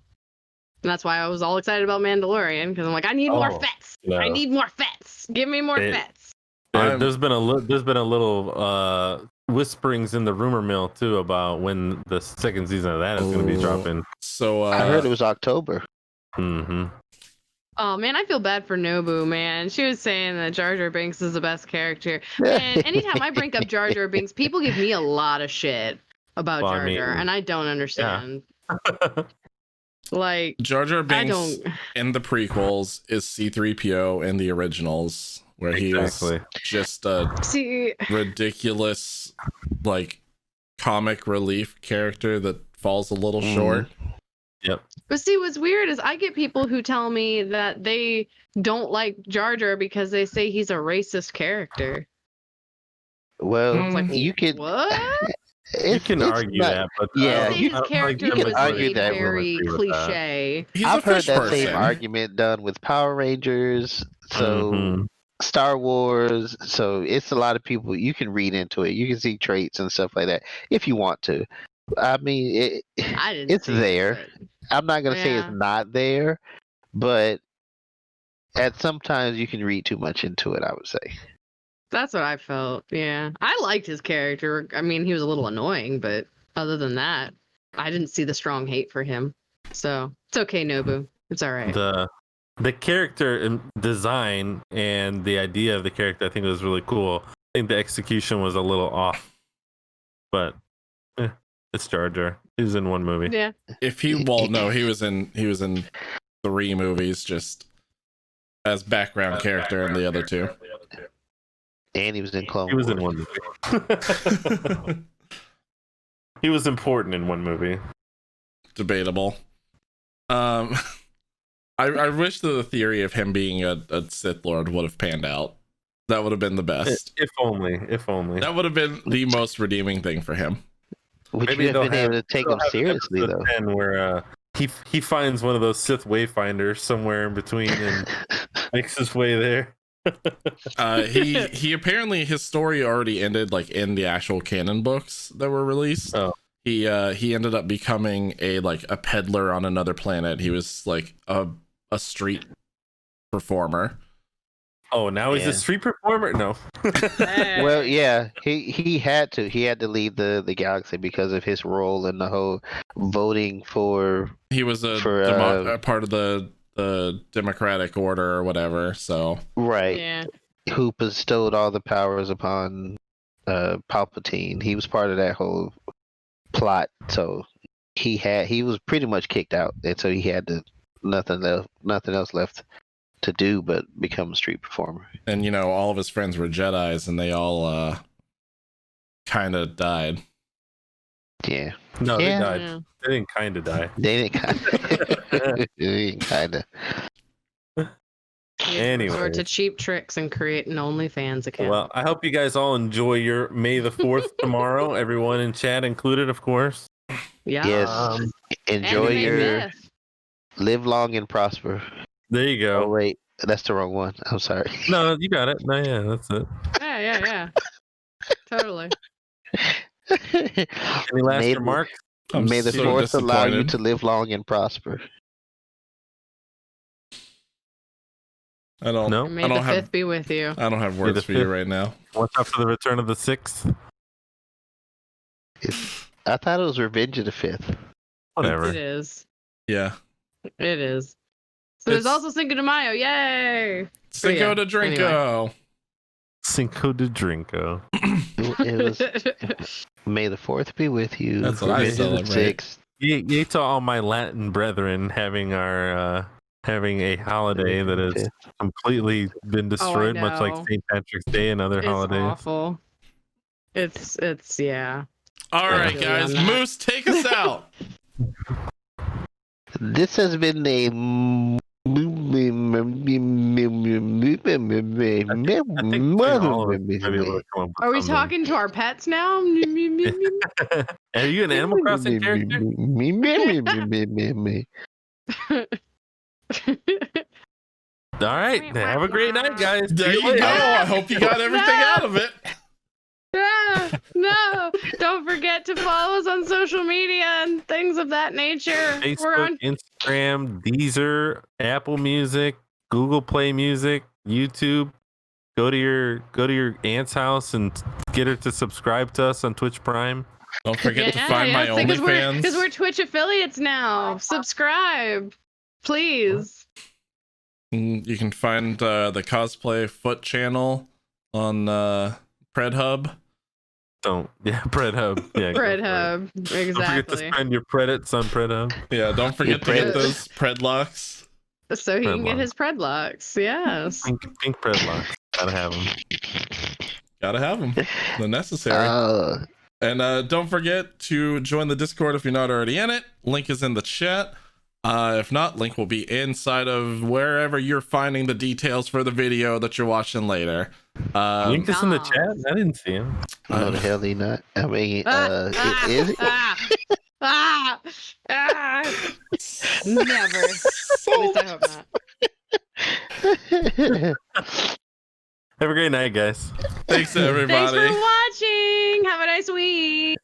that's why I was all excited about Mandalorian because I'm like, I need more Fets. No. I need more Fets. Give me more Fets. There's been a little whisperings in the rumor mill too about when the second season of that is going to be dropping. So I heard it was October. Mm-hmm. Oh man, I feel bad for Nobu, man. She was saying that Jar Jar Binks is the best character. And anytime I bring up Jar Jar Binks, people give me a lot of shit about Jar Jar, and I don't understand. Like Jar Jar Binks I don't... in the prequels is C-3PO in the originals, where he is just a ridiculous, like, comic relief character that falls a little short. Yep. But see, what's weird is I get people who tell me that they don't like Jar Jar because they say he's a racist character. Well, like, you could. What? You can argue that, but his character you can was argue that very cliche. I've heard that same argument done with Power Rangers, so Star Wars. So it's a lot of people. You can read into it. You can see traits and stuff like that if you want to. I mean, it's there. I'm not gonna say it's not there, but at sometimes you can read too much into it. I would say. That's what I felt. Yeah, I liked his character. I mean, he was a little annoying, but other than that, I didn't see the strong hate for him. So it's okay, Nobu. It's all right. The character design and the idea of the character, I think, was really cool. I think the execution was a little off, but it's Jar Jar. He was in one movie. Yeah. He was in 3 movies, just as background character in the other 2. And he was in Clone Wars. He was in one movie. He was important in one movie. Debatable. I wish that the theory of him being a Sith Lord would have panned out. That would have been the best. If only. That would have been the most redeeming thing for him. Would you have been able to take him seriously, though? Where he finds one of those Sith wayfinders somewhere in between and makes his way there. He apparently, his story already ended like in the actual canon books that were released. He ended up becoming a peddler on another planet. He was like a street performer. Oh, now he's a street performer? No. Well, yeah, he had to leave the galaxy because of his role in the whole voting for. He was a part of the Democratic Order or whatever. So right, yeah, who bestowed all the powers upon Palpatine. He was part of that whole plot. So he was pretty much kicked out, and so he had nothing else left to do but become a street performer. And all of his friends were Jedis, and they all kind of died. Yeah. No, they died. Yeah. They didn't kind of die. They didn't kind of. Anyway, resort to cheap tricks and create an OnlyFans account. Well, I hope you guys all enjoy your May the 4th tomorrow. Everyone in chat included, of course. Yeah. Yes. Enjoy your. Live long and prosper. There you Oh go. wait, that's the wrong one. I'm sorry. No, you got it. No, yeah, that's it. Yeah. Totally. Any last May, remarks? I'm may the so fourth allow you disappointed. to live long and prosper. I don't. No. And may I the don't have. fifth be with you. I don't have May words the for you fifth- right now. What's up for the return of the 6th? I thought it was Revenge of the Fifth. Whatever. It is. Yeah. It is. So there's It's- also Cinco de Mayo. Yay! Cinco yeah, de Drinko. Cinco de Drinko. It was May the fourth be with you. That's what I Revenge of the celebrate. Sixth. Yay to all my Latin brethren having our having a holiday that has completely been destroyed, much like know. St. Patrick's Day and other It's holidays. awful. It's yeah. All right, Really guys. on that. Moose, take us out. This has been a I think between all of us, we might be able to come up with Are we something. talking to our pets now? Are you an Animal Crossing character? All right. Have a great night, guys. See There you you later. go. I hope you got everything out of it. No, don't forget to follow us on social media and things of that nature. We're Facebook, on Instagram, Deezer, Apple Music, Google Play Music, YouTube. Go to your aunt's house and get her to subscribe to us on Twitch Prime. Don't forget to find my because OnlyFans. we're Twitch affiliates now. Subscribe, please. You can find the cosplay foot channel on PredHub. Pred Hub. Yeah, Pred Hub, Don't forget to exactly. spend your credits on Pred Hub. Yeah, don't forget to get Pred- those Predlocks. So he can get Predlocks. his Predlocks. Yes. Pink Pred locks. Gotta have them. Gotta have them. They're necessary. And don't forget to join the Discord if you're not already in it. Link is in the chat. If not, link will be inside of wherever you're finding the details for the video that you're watching later. Link is in the chat. I didn't see him. No, the hell he not. I mean, is it? Never. At least I hope not. Have a great night, guys. Thanks, everybody. Thanks for watching. Have a nice week.